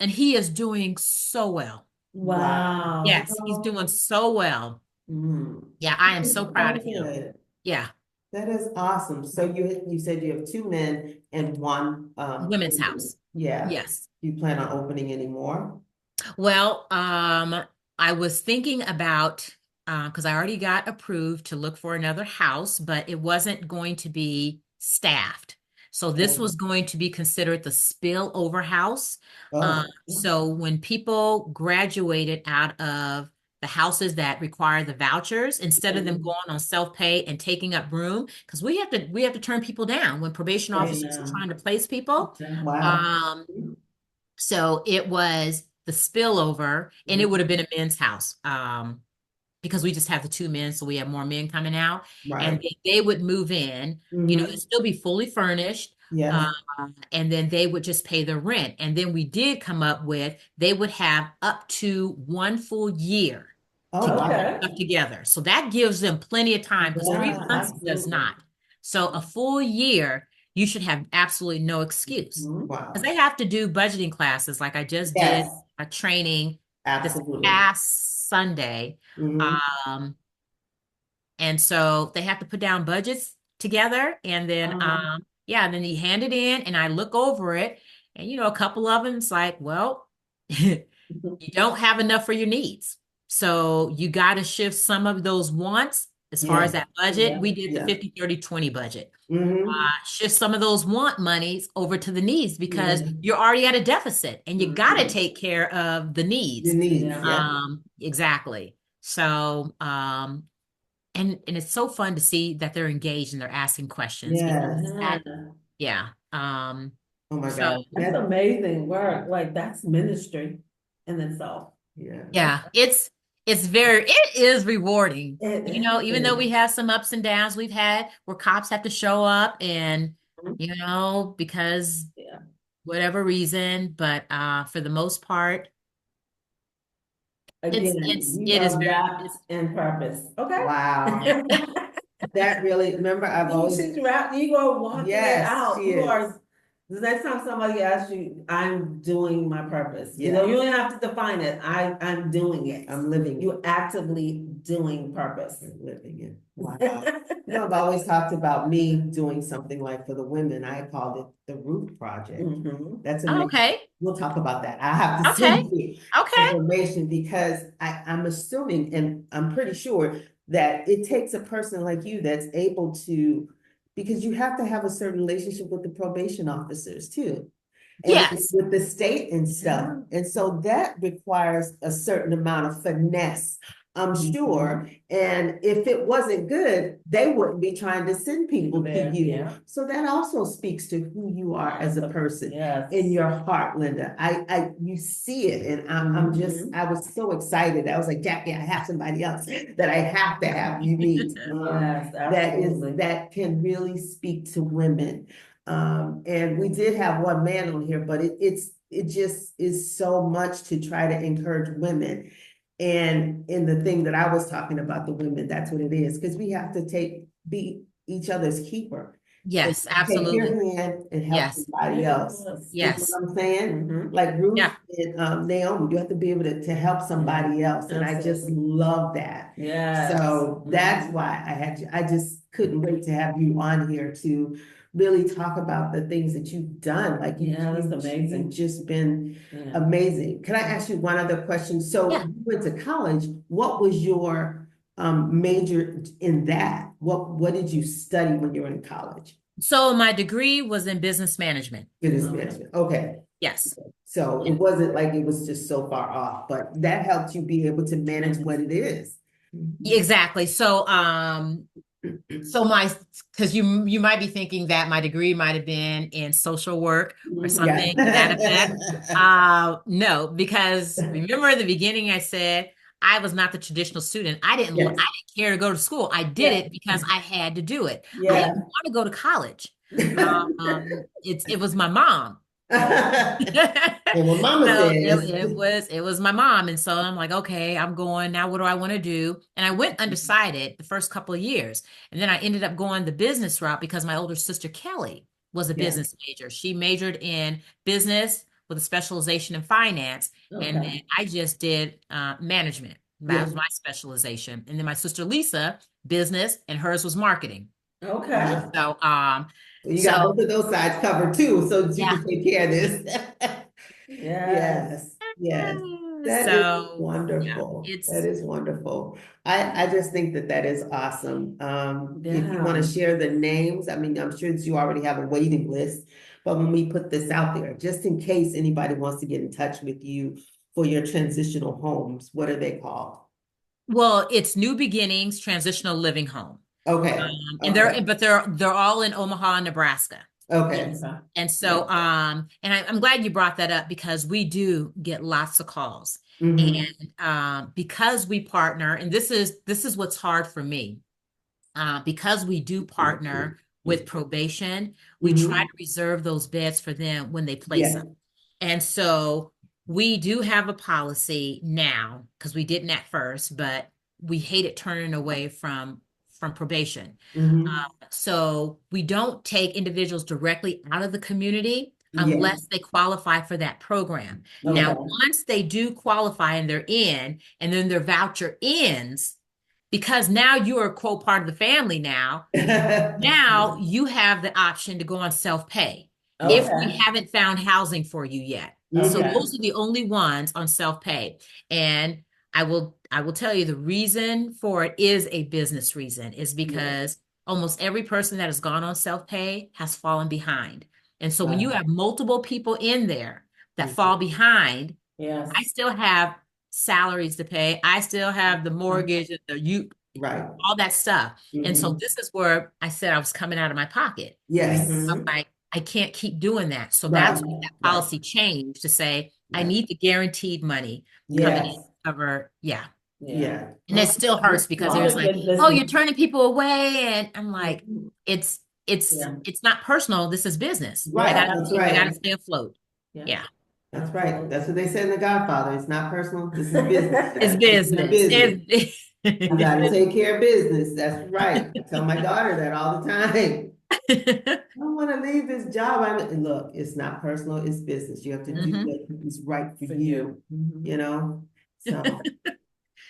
And he is doing so well. Wow. Wow. Yes, he's doing so well. Mm. Yeah, I am so It's proud so of him. good. Yeah, That is awesome. So you said you have two men and one women's woman. house. Yeah. Yes. Do you plan on opening any more? Well, I was thinking about because I already got approved to look for another house, but it wasn't going to be staffed. So this Oh, was going to be considered the spillover house. oh, So when people graduated out of the houses that require the vouchers, instead of them mhm. going on self-pay and taking up room, because we have to turn people down when probation officers are Yeah. trying to place people. Okay. Wow. Um, so it was the spillover, and it would have been a men's house. because we just have the two men, so we have more men coming out, and Right. they would move in. It'd still be fully furnished. Yes. Uh, and then they would just pay the rent. And then we did come up with they would have up to 1 full year Oh, to get wow. Okay. stuff together. So that gives them plenty of time because three Yeah, months does absolutely. not. So a full year, you should have absolutely no excuse Mhm. because Wow. they have to do budgeting classes. Like I just did Yes, a training this absolutely. past Sunday. Hmm. Um, and so they have to put down budgets together and then Uh-huh. yeah, and then you hand it in and I look over it and a couple of them it's like, well, you don't have enough for your needs. So you got to shift some of those wants as far Yeah, as that budget. Yeah. We did the yeah. 50/30/20 budget. Hmm. Shift some of those want monies over to the needs because Yeah. you're already at a deficit and you got to Mhm. take care of the Your needs. needs, Yeah. yeah. Exactly. So, and it's so fun to see that they're engaged and they're asking questions because Yes. that, Yeah. yeah. Oh my God. So That's amazing work. Like that's ministry in itself. Yeah. yeah, it is rewarding. It Even though is. we have some ups and downs we've had where cops have to show up and, Mhm. because Yeah. whatever reason, but for the most part, Again, you it is are very, wrapped in purpose. Okay. Wow. That really, remember, I've always, She's wrapped, you are walking it yes, out. she You is. are, the next time somebody asks you, I'm doing my purpose. Yeah. You don't have to define it. I'm doing it. I'm living it. You're actively doing purpose. I'm living it. Wow. I've always talked about me doing something like for the women. I called it the Root Project. Mhm. That's oh, amazing. okay, We'll talk about that. I have to okay, send you okay. information because I'm assuming and I'm pretty sure that it takes a person like you that's able to, because you have to have a certain relationship with the probation officers too. And Yes, with the state and stuff. Yeah. And so that requires a certain amount of finesse, I'm sure. And if it wasn't good, they wouldn't be trying to send people to There, you. yeah. So that also speaks to who you are as a person Yes. in your heart, Linda. You see it, and I'm just, Mhm. I was so excited. I was like, Jackie, I have somebody else that I have to have you meet. Yes, absolutely. That can really speak to women. And we did have one man on here, but it just is so much to try to encourage women. And in the thing that I was talking about, the women, that's what it is, because we have to be each other's keeper. And yes, take your absolutely. hand and help Yes, somebody else. Is yes. what I'm saying? Mhm. Like Ruth Yeah, and Naomi, you have to be able to help somebody else. And I just Absolutely. love that. Yes. So that's Mhm. why I just couldn't wait to have you on here to really talk about the things that you've done. Like Yeah, that's amazing. you've just been Yeah. amazing. Can I ask you one other question? So yeah. you went to college. What was your major in that? What did you study when you were in college? So my degree was in business management. Business Okay. management. Okay. Yes. So it wasn't like it was just so far off, but that helped you be able to manage what it is. Exactly. So my, because you might be thinking that my degree might have been in social work or Yeah. something to that effect. No, because remember at the beginning I said I was not the traditional student. I Yes. didn't care to go to school. I did Yeah. it because I had to do it. I Yeah. didn't want to go to college. It was my mom. And what mama So says. it was my mom. And so I'm like, okay, I'm going now. What do I want to do? And I went undecided the first couple of years. And then I ended up going the business route because my older sister Kelly was a Yeah. business major. She majored in business with a specialization in finance. And then Okay. I just did management. That was Yeah. my specialization. And then my sister Lisa, business, and hers was marketing. Okay. So You got so both of those sides covered too, so that you yeah. can take care of this. Yes. Yes, yes. That is So yeah, wonderful. That it's is wonderful. I just think that that is awesome. If you want Yeah. to share the names, I mean, I'm sure that you already have a waiting list, but when we put this out there, just in case anybody wants to get in touch with you for your transitional homes, what are they called? well, it's New Beginnings Transitional Living Home. Okay, And okay, they're all in Omaha, Nebraska. Okay. Yes. And so, I'm glad you brought that up because we do get lots of calls. Mm-hmm. And because we partner, and this is what's hard for me, because we do partner with probation, we try Mm-hmm. to reserve those beds for them when they place Yeah. them. And so we do have a policy now, because we didn't at first, but we hated turning away from probation. Mm-hmm. So we don't take individuals directly out of the community Yeah. unless they qualify for that program. Okay. Now, once they do qualify and they're in, and then their voucher ends, because now you are a quote part of the family now you have the option to go on self-pay if Yeah. we Okay, haven't found housing for you yet. So Mm-hmm. okay. those are the only ones on self-pay. And I will tell you the reason for it is a business reason, is Yeah. because almost every person that has gone on self-pay has fallen behind. And so when you Wow. have multiple people in there that Mhm. fall behind, I Yes. still have salaries to pay. I still have the mortgage and Right. all that stuff. And so Mm-hmm. this is where I said I was coming out of my pocket. Yes. I'm Mm-hmm. like, I can't keep doing that. So that's Right. when that Right. policy changed to say, I Right. need the guaranteed money coming in Yes. to cover. Yeah. Yeah. Yeah. And it still hurts because All there's the like, good oh, business. you're turning people away. And I'm like, Mhm. it's, it's, Yeah. it's not personal. This is business. I Right. Yeah, gotta, That's I right. gotta stay afloat. yeah, Yeah. That's right. absolutely. That's what they said in The Godfather. It's not personal. This is business. It's This is business. business. You got to It's take care of business. That's right. I tell my daughter that all the time. I don't want to leave this job. Look, it's not personal, it's business. You have to do Mhm. what is right for For you, you. Mhm. you know? So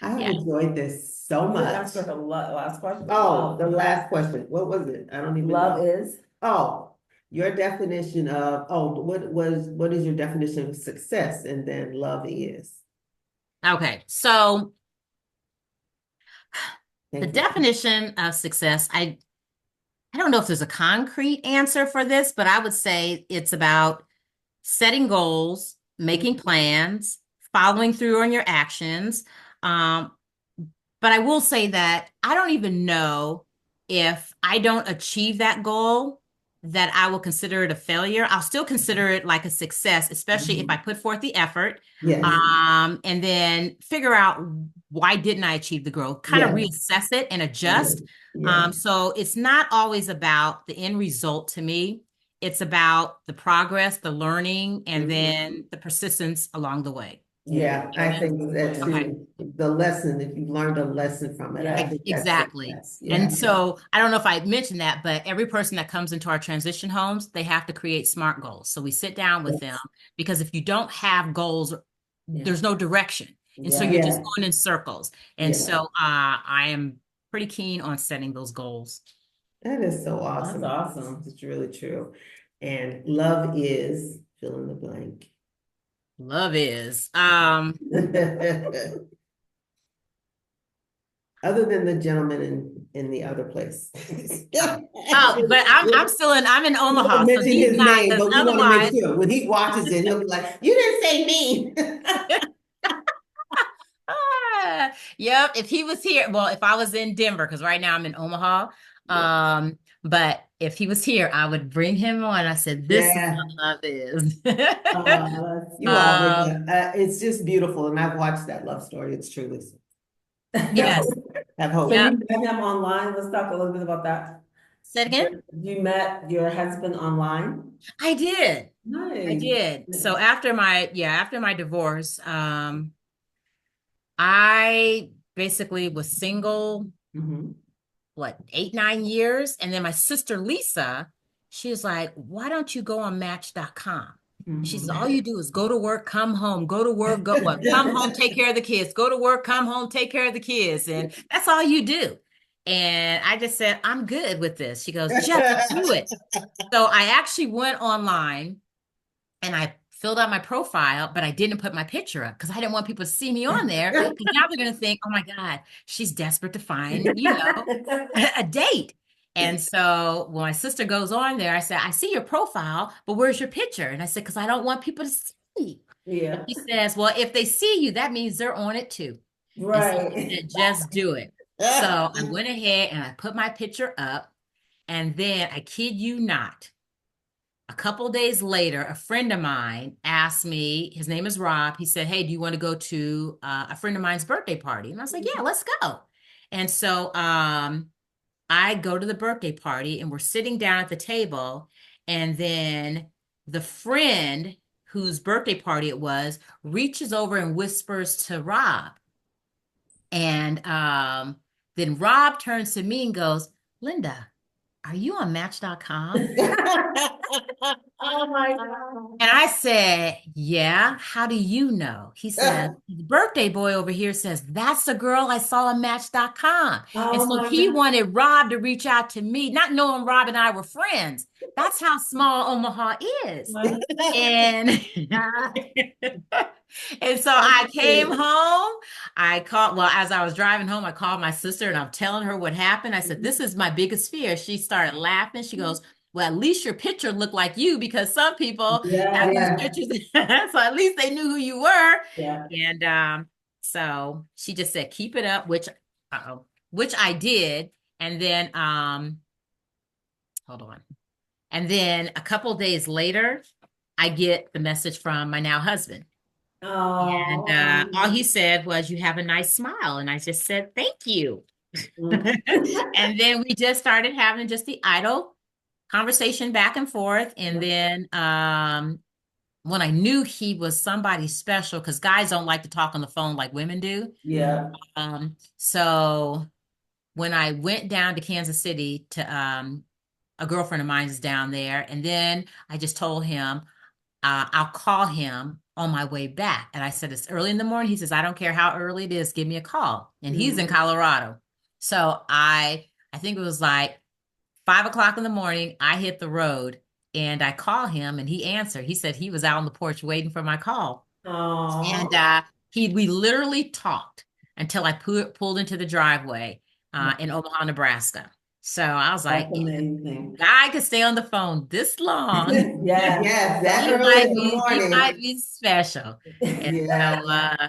I have Yeah. enjoyed this so You didn't much. answer her last question. Oh, Love. the last question. What was it? I don't even Love know. is. Oh, your definition of, what is your definition of success? And then love is. Okay. So the Thank you. definition of success, I don't know if there's a concrete answer for this, but I would say it's about setting goals, making plans, following through on your actions. Um, but I will say that I don't even know if I don't achieve that goal, that I will consider it a failure. I'll still consider it like a success, especially if I Mhm. put forth the effort, Yes, and then figure out why didn't I achieve the goal, kind of yes, reassess it and yes, adjust. yes, So it's not always about the end result to me. It's about the progress, the learning, and mhm. then the persistence along the way. Yeah, Yeah, I that's a think good way that to. Okay. too. The lesson, if you learned a lesson from it, I Yeah. think that's Exactly. success. And Yeah. so I don't know if I mentioned that, but every person that comes into our transition homes, they have to create SMART goals. So we sit down with them Yes. because if you don't have goals, Yeah. there's no direction. And so Yeah. you're just Yeah. going in circles. And Yeah. so I am pretty keen on setting those goals. That is so That's awesome. awesome. It's really true. And love is fill in the blank. Love is Other than the gentleman in the other place. but I'm in We Omaha, won't so mention he's his not, name, because but we want to make otherwise sure when he watches it, he'll be like, "You didn't say me." Yep. If he was here, well, if I was in Denver, because right now I'm in Omaha. Yeah. But if he was here, I would bring him on. I said, this is Yeah. what love is. You all make Um, it's just beautiful, and I've watched that love story. It's truly yes. have So hope. Yep. you met him online. Let's talk a little bit about that. Say it again. You met your husband online? I did. I Nice. did. So after my divorce, I basically was single, Mhm. what, 8, 9 years. And then my sister Lisa, she was like, why don't you go on Match.com? She says, all you Mhm. do is go to work, come home, go to work, go what? Come home, take care of the kids, go to work, come home, take care of the kids. And that's all you do. And I just said, I'm good with this. She goes, just do it. So I actually went online and I filled out my profile, but I didn't put my picture up because I didn't want people to see me on there. Because now they're going to think, oh my God, she's desperate to find, a date. And so when my sister goes on there, I said, I see your profile, but where's your picture? And I said, because I don't want people to see. And Yeah. she says, well, if they see you, that means they're on it too. And so she Right. said, just do it. So I went ahead and I put my picture up. And then I kid you not, A couple days later, a friend of mine asked me, his name is Rob. He said, "Hey, do you want to go to a friend of mine's birthday party?" And I was like, "Yeah, let's go." And so I go to the birthday party and we're sitting down at the table. And then the friend whose birthday party it was reaches over and whispers to Rob. And then Rob turns to me and goes, "Linda, are you on Match.com?" Oh my God. And I said, "Yeah, how do you know?" He said, "The birthday boy over here says, that's the girl I saw on Match.com." And Oh so my he God. wanted Rob to reach out to me, not knowing Rob and I were friends. That's how small Omaha is. And and so I came home. I called, well, as I was driving home, I called my sister and I'm telling her what happened. I said, "This is my biggest fear." She started laughing. She goes, "Well, at least your picture looked like you because some people have these Yeah, pictures." So at least they knew who you were. yeah. And so she just said, "Keep it up," which I did. And then hold on. And then a couple days later, I get the message from my now husband. And all he Oh. said was, "You have a nice smile." And I just said, "Thank you." Mm. And then we just started having just the idle conversation back and forth. And Yeah. then when I knew he was somebody special, because guys don't like to talk on the phone like women do. Yeah. So when I went down to Kansas City to a girlfriend of mine is down there, and then I just told him I'll call him on my way back. And I said, "It's early in the morning." He says, "I don't care how early it is, give me a call." And he's in Mhm. Colorado. So I think it was like 5 o'clock in the morning. I hit the road and I call him and he answered. He said he was out on the porch waiting for my call. And Oh. we literally talked until I pulled into the driveway in Omaha, Nebraska. So I was That's like, if a amazing. guy could stay on the phone this long, Yes. Yes, that he early might in the be he might morning. be special. And so Yeah.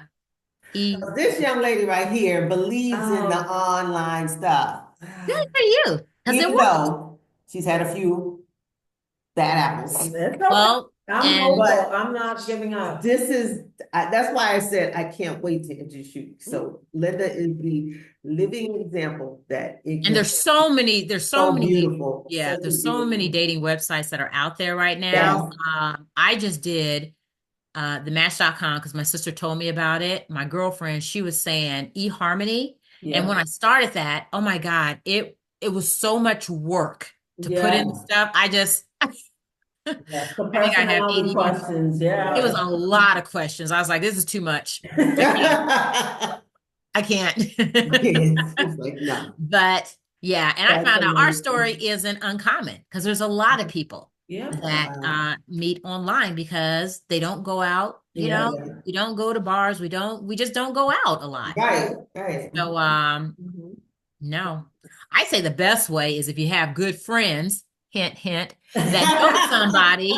he This young lady right here believes in the Oh. online stuff. good for you because it Even works. though she's had a few bad apples. It's okay. Well, I'm and hopeful. But I'm not giving up. this is, that's why I said I can't wait to introduce you. So Linda is the living example that it and can there's so so many, beautiful, yeah, such a there's so many beautiful. dating websites that are out there right now. Yes, I just did the Match.com because my sister told me about it. My girlfriend, she was saying eHarmony. And Yeah. when I started that, oh my God, it was so much work to put in the Yeah. stuff. Yeah. The I think I have personality ADD. questions. It was Yeah. a lot of questions. I was like, this is too much. I can't. yes, I can't. it's like no, But yeah, and I That's found out our story amazing. isn't uncommon because there's a lot of people Yeah. that wow, meet online because they don't go out, Yeah. yeah, we don't go to bars, we just don't go out a lot. right, right, So Mhm. no. I say the best way is if you have good friends, hint hint, that know somebody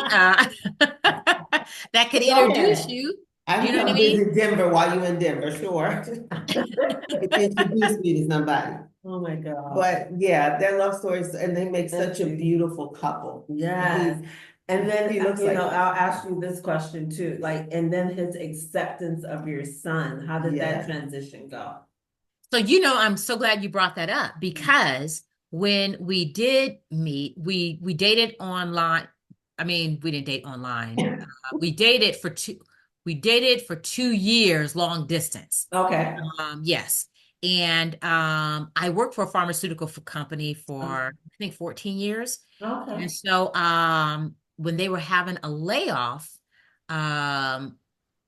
that could Go introduce ahead. you. I You can know what I come mean? visit Denver while you're in Denver, sure. You can introduce me to somebody. Oh my God. But yeah, their love stories, and they make That's such a beautiful. beautiful couple. Yes. And He then, looks like, I'll ask you this question too, like, and then his acceptance of your son, how did that yeah. transition go? So, I'm so glad you brought that up because when we did meet, we dated online. I mean, we didn't date online. We dated for two. We dated for 2 years, long distance. Okay. Yes, and I worked for a pharmaceutical company for I think 14 years, and Okay. so when they were having a layoff, um,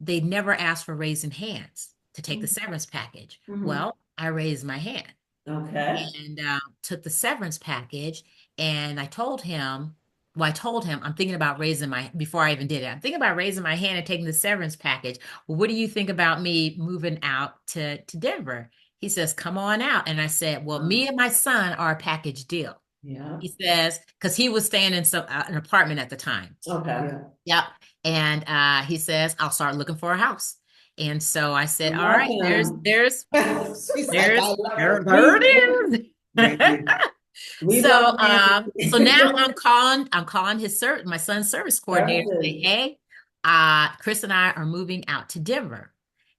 they never asked for raising hands to take the severance package. Mm-hmm. Well, I raised my hand Okay. and took the severance package. And I told him, I'm thinking about raising before I even did it, I'm thinking about raising my hand and taking the severance package. Well, what do you think about me moving out to Denver? He says, "Come on out." And I said, "Well, me and my son are a package deal." Yeah. He says, because he was staying in an apartment at the time. Okay. Yeah. Yep. And he says, "I'll start looking for a house." And so I I said, "All love right, him. She's like, I love there him. it is." Thank you. We So, love so now Nancy. I'm calling my son's service coordinator and say, Services. hey, Chris and I are moving out to Denver.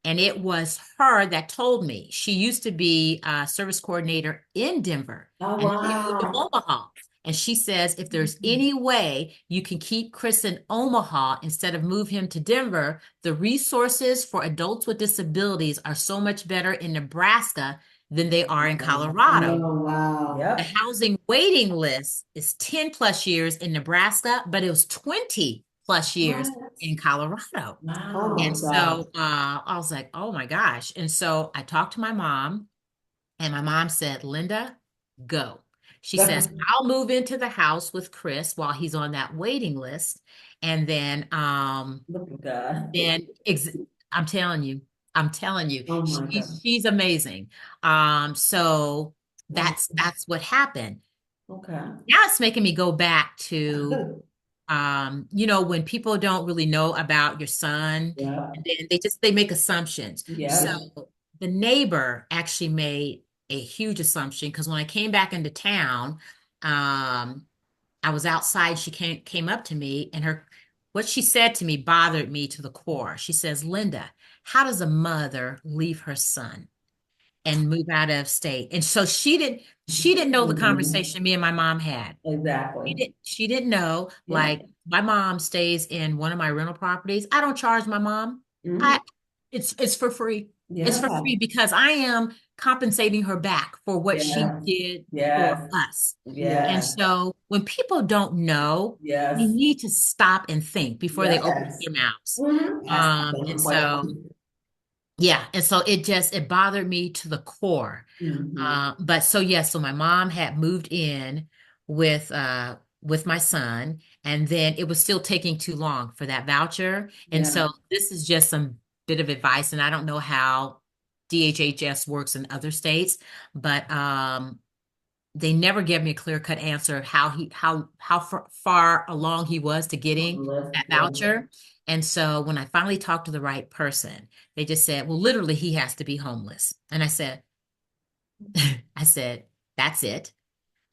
And it was her that told me. She used to be a service coordinator in Denver, Oh, and she moved to wow. Omaha. And she says, if there's any way you can keep Chris in Omaha instead of move him to Denver, the resources for adults with disabilities are so much better in Nebraska than they are in Colorado. Oh, wow. The Yep. housing waiting list is 10 plus years in Nebraska, but it was 20 plus years What? in Colorado. Oh my Wow. And God. so I was like, oh my gosh. And so I talked to my mom, and my mom said, Linda, go. She says, I'll move into the house with Chris while he's on that waiting list. And Look at God. then ex I'm telling you, I'm telling you, Oh my God. she's amazing. So Oh, that's what happened. okay. Now it's making me go back to when people don't really know about your son, Yeah. and then they make assumptions. So Yeah. the neighbor actually made a huge assumption because when I came back into town, um, I was outside. She came up to me, and her what she said to me bothered me to the core. She says, Linda, how does a mother leave her son and move out of state? And so she didn't know the Mhm. conversation me and my mom had. Exactly. She didn't know, Yeah. like, my mom stays in one of my rental properties. I don't charge my mom. Hmm. I it's for free. It's for Yeah. free because I am compensating her back for what she Yes. did for Yes. us. And Yes. Yes. so when people don't know, they Yes. need to stop and think before they open Yes. their mouths. Hmm. Ask some And so questions. yeah, and so it bothered me to the core. Hmm. But so yes, so my mom had moved in with my son, and then it was still taking too long for that voucher. And Yeah. so this is just some bit of advice, and I don't know how DHHS works in other states, but they never gave me a clear-cut answer of how far along he was to getting Let's, that yeah. voucher. And so when I finally talked to the right person, they just said, well, literally, he has to be homeless. And I said, that's it.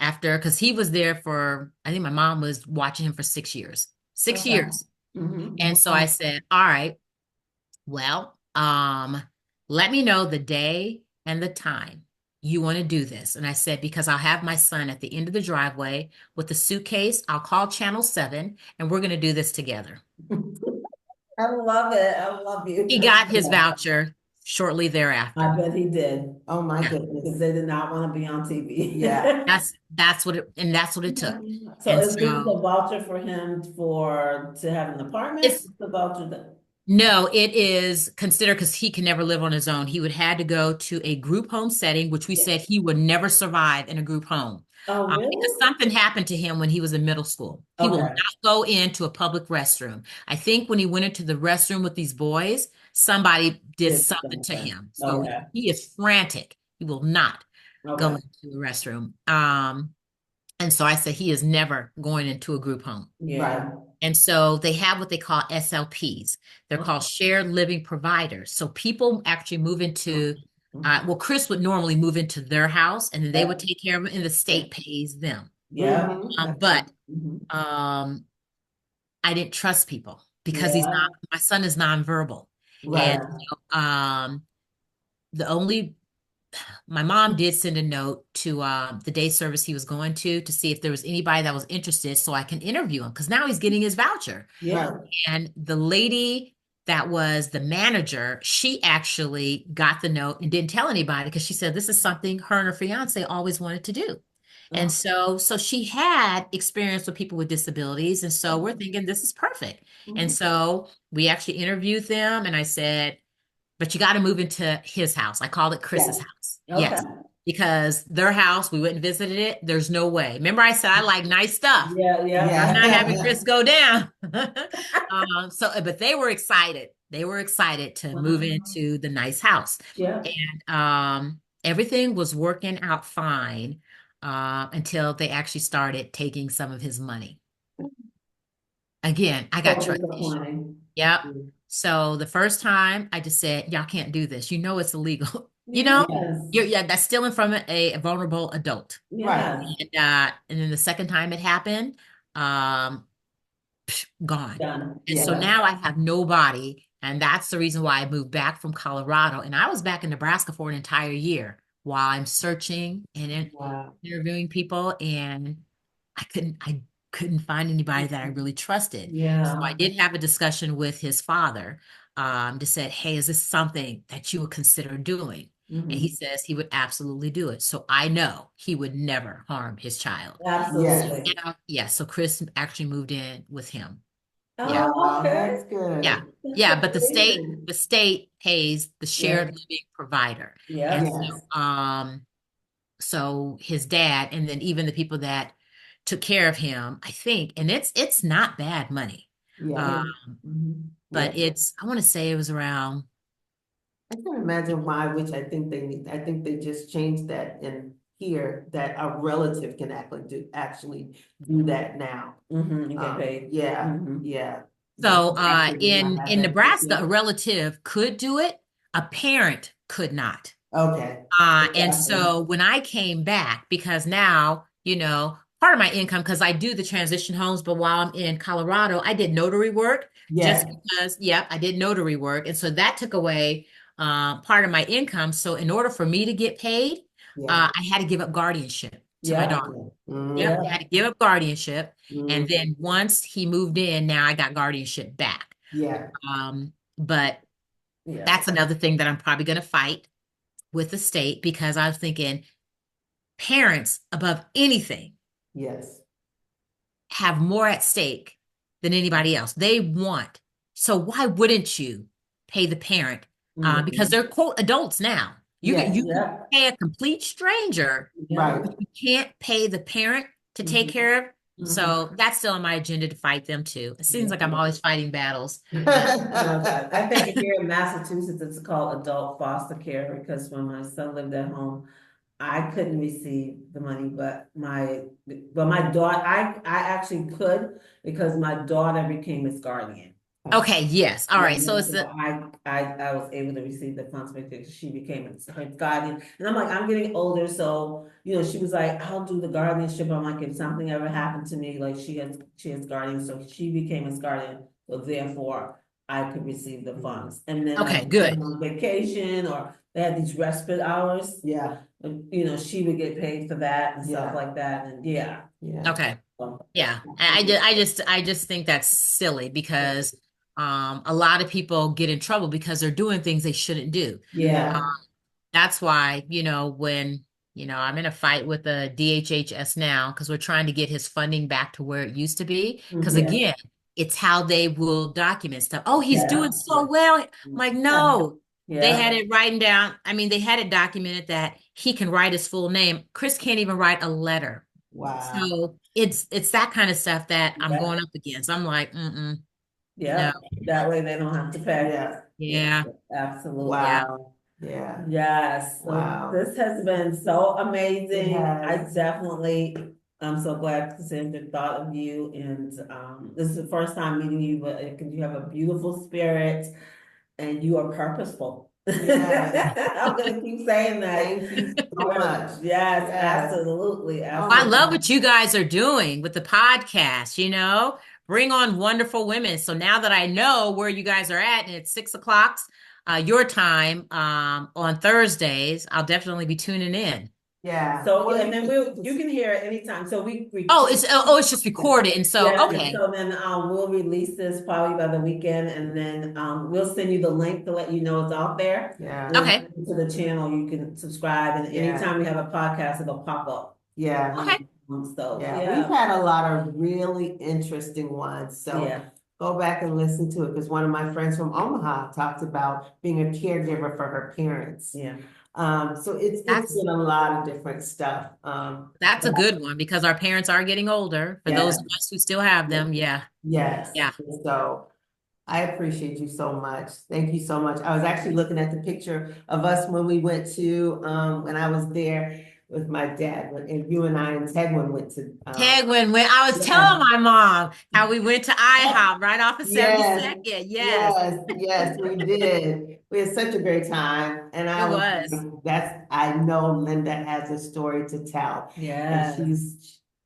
After, because he was there for, I think my mom was watching him for 6 years, six Okay. years. Hmm. And so I Wow. said, all right, well, let me know the day and the time you want to do this. And I said, because I'll have my son at the end of the driveway with the suitcase. I'll call Channel 7 and we're going to do this together. I love it. I love you. He got his Yeah. voucher shortly I thereafter. bet he did. Oh my Yeah. Because goodness. they did not want to be on TV. Yeah. That's what it took. So And is this the so voucher for him to have an apartment? it's The voucher that, no, it is considered because he can never live on his own. He would have to go to a group home setting, which we yeah. said he would never survive in a group home. Oh, Because really? something happened to him when he was in middle school. He will Okay. not go into a public restroom. I think when he went into the restroom with these boys, somebody did Did something to something. him. So Okay. he is frantic. He will not go Okay. into the restroom. And so I said he is never going into a group home. Right. Yeah. And so they have what they call SLPs. They're Okay. called shared living providers. So people actually move into, Mhm. well, Chris would normally move into their house and then they would Yep. take care of it and the state pays them. Yep. Mm-hmm. That's But right. Mhm. I didn't trust people because Yeah. my son is nonverbal. And Right. Yeah. the only my mom did send a note to the day service he was going to see if there was anybody that was interested so I can interview him because now he's getting his voucher. Yeah. Right. And the lady that was the manager, she actually got the note and didn't tell anybody because she said this is something her and her fiance always wanted to do. And Oh, so she had experience with people with disabilities. And so we're okay. thinking this is perfect. And Mhm. so we actually interviewed them and I said, but you got to move into his house. I called it Chris's Yeah. house. Okay. Yes. Because their house, we went and visited it. There's no way. Remember, I said I like nice stuff. Yeah. Yeah. I'm not having Yeah. Chris go down. But they were excited. They were excited to move Wow. into the nice house. Yeah. And everything was working out fine until they actually started taking some of his money. Again, I got So trust issues. disappointing. Yep. So the first time I just said, y'all can't do this. You know it's illegal. You know, Yes, that's stealing from a vulnerable adult. Right. yes, And then the second time it happened, um, gone. done, And so Yeah. now I have nobody. And that's the reason why I moved back from Colorado. And I was back in Nebraska for an entire year while I'm searching and Wow. interviewing people. And I couldn't find anybody that I really trusted. So I yeah. did have a discussion with his father, to said, hey, is this something that you would consider doing? And he Mhm. says he would absolutely do it. So I know he would never harm his child. Yes. Absolutely. Yeah, so Chris actually moved in with him. Yeah. Oh, Wow, okay. that's Yeah. good. That's Yeah, but the state amazing. the state pays the Yeah, shared living provider. And yes, Yes. so his dad and then even the people that took care of him, I think, and it's not bad money. Yeah. Uh, yeah. Mhm. Yeah. but I want to say it was around. I can't imagine why, which I think they need, I think they just changed that in here, that a relative can actually do that now. Mhm, you get paid. Yeah, Mhm. yeah. That So actually did not have in that Nebraska, a before. relative could do it, a parent could not. Okay. And Exactly. so when I came back, because now, part of my income, because I do the transition homes, but while I'm in Colorado, I did notary work just Yeah, because, yep, I did notary work. And so that took away part of my income. So in order for me to get paid, yeah, I had to give up guardianship to my Yeah, daughter. okay. Yep, yeah, I had to give up guardianship. And Mm, then once he moved in, now I got guardianship back. yeah, But yeah. that's another thing that I'm probably going to fight with the state because I was thinking parents above anything yes, have more at stake than anybody else. They want. So why wouldn't you pay the parent? Because Mhm. they're quote adults now. yes, You can Yeah, pay a complete stranger, yeah. right. but you can't pay the parent to take Mhm. care of. Mhm. So that's still on my agenda to fight them too. It seems Yeah. like I'm always fighting battles. No, I think here in Massachusetts, it's called adult foster care because when my son lived at home, I couldn't receive the money, but my daughter, I actually could because my daughter became his guardian. Okay, yes. All Yeah, right. So it's so I was able to receive the funds because she became her guardian. And I'm like, I'm getting older, so, she was like, I'll do the guardianship. I'm like, if something ever happened to me, like she has guardian, so she became his guardian. So therefore, I could receive the funds. And then like, okay, good. on vacation or they had these respite hours, Yeah, she would get paid for that and stuff yeah, like that. And yeah. yeah. Okay. So, Yeah, I just think that's silly because a lot of people get in trouble because they're doing things they shouldn't do. Uh, yeah. Yeah, that's why, when, I'm in a fight with the DHHS now because we're trying to get his funding back to where it used to be. Because Mhm. yeah, again, it's how they will document stuff. Oh, he's Yeah. doing so well. I'm like, no, they had Yeah. it written down. I mean, they had it documented that he can write his full name. Chris can't even write a letter. wow. So it's that kind of stuff that I'm Yeah. going up against. I'm like, no, Yeah, that way they don't have to pay. Yeah, yeah. yeah, Absolutely. yeah. Wow. Yeah, Yes, so wow. this has been so It amazing. I has. definitely, I'm so glad Cassandra thought of you and this is the first time meeting you, but you have a beautiful spirit and you are purposeful. Yes. I'm gonna keep saying that. Thank you so much. Yes, Yes. absolutely, Oh my I love absolutely. what God. you guys are doing with the podcast, bring on wonderful women. So now that I know where you guys are at, and it's 6 o'clock, your time, on Thursdays, I'll definitely be tuning in. Yeah. So, Well, and then you can hear it anytime. So we Oh, it's just recorded. And so, yeah, okay. so then we'll release this probably by the weekend and then we'll send you the link to let you know it's out there. yeah. And Okay. then to the channel, you can subscribe and Yeah. anytime we have a podcast, it'll pop up. Yeah. Okay. So, Yeah. We've yeah, had a lot of really interesting ones. So yeah, go back and listen to it because one of my friends from Omaha talked about being a caregiver for her parents. yeah, So it's That's been a lot of different stuff. that's a good one because our parents are getting older. For Yeah. those of us who still have them, yeah. Yes. Yeah. So I appreciate you so much. Thank you so much. I was actually looking at the picture of us when we went to, when I was there. with my dad, and you and I and Tegwin went to, Ted, when I was telling yeah. my mom how we went to IHOP right off of Yes, 72nd. Yes, yes, we did. We had such a great time. And it I was was. like, I know Linda has a story to tell. And Yes,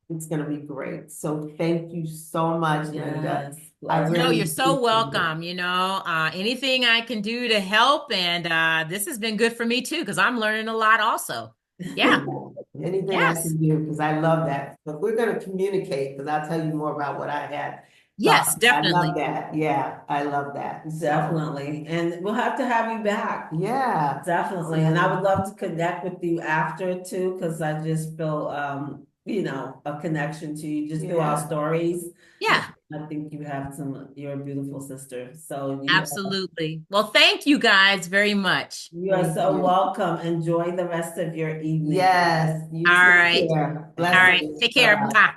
it's gonna be great. So thank you so much, Linda. yes, I bless No, really you're so appreciate it. welcome. Anything I can do to help, and this has been good for me too, because I'm learning a lot also. Yeah, Anything I yes, can do, because I love that. But we're gonna communicate, because I'll tell you more about what I had thought. yes, I love definitely. that. Yeah, I love that. So, definitely. And we'll have to have you back. yeah. Definitely. And I would love to connect with you after too, because I just feel, a connection to you just through our Yeah. stories. Yeah. Yeah, I think you're a beautiful sister. So absolutely. Well, thank you guys very much. you are Thank so you. welcome. Enjoy the rest of your evening. Yes, you All take right. care. All right. Blessings. Take care. Bye-bye. Bye.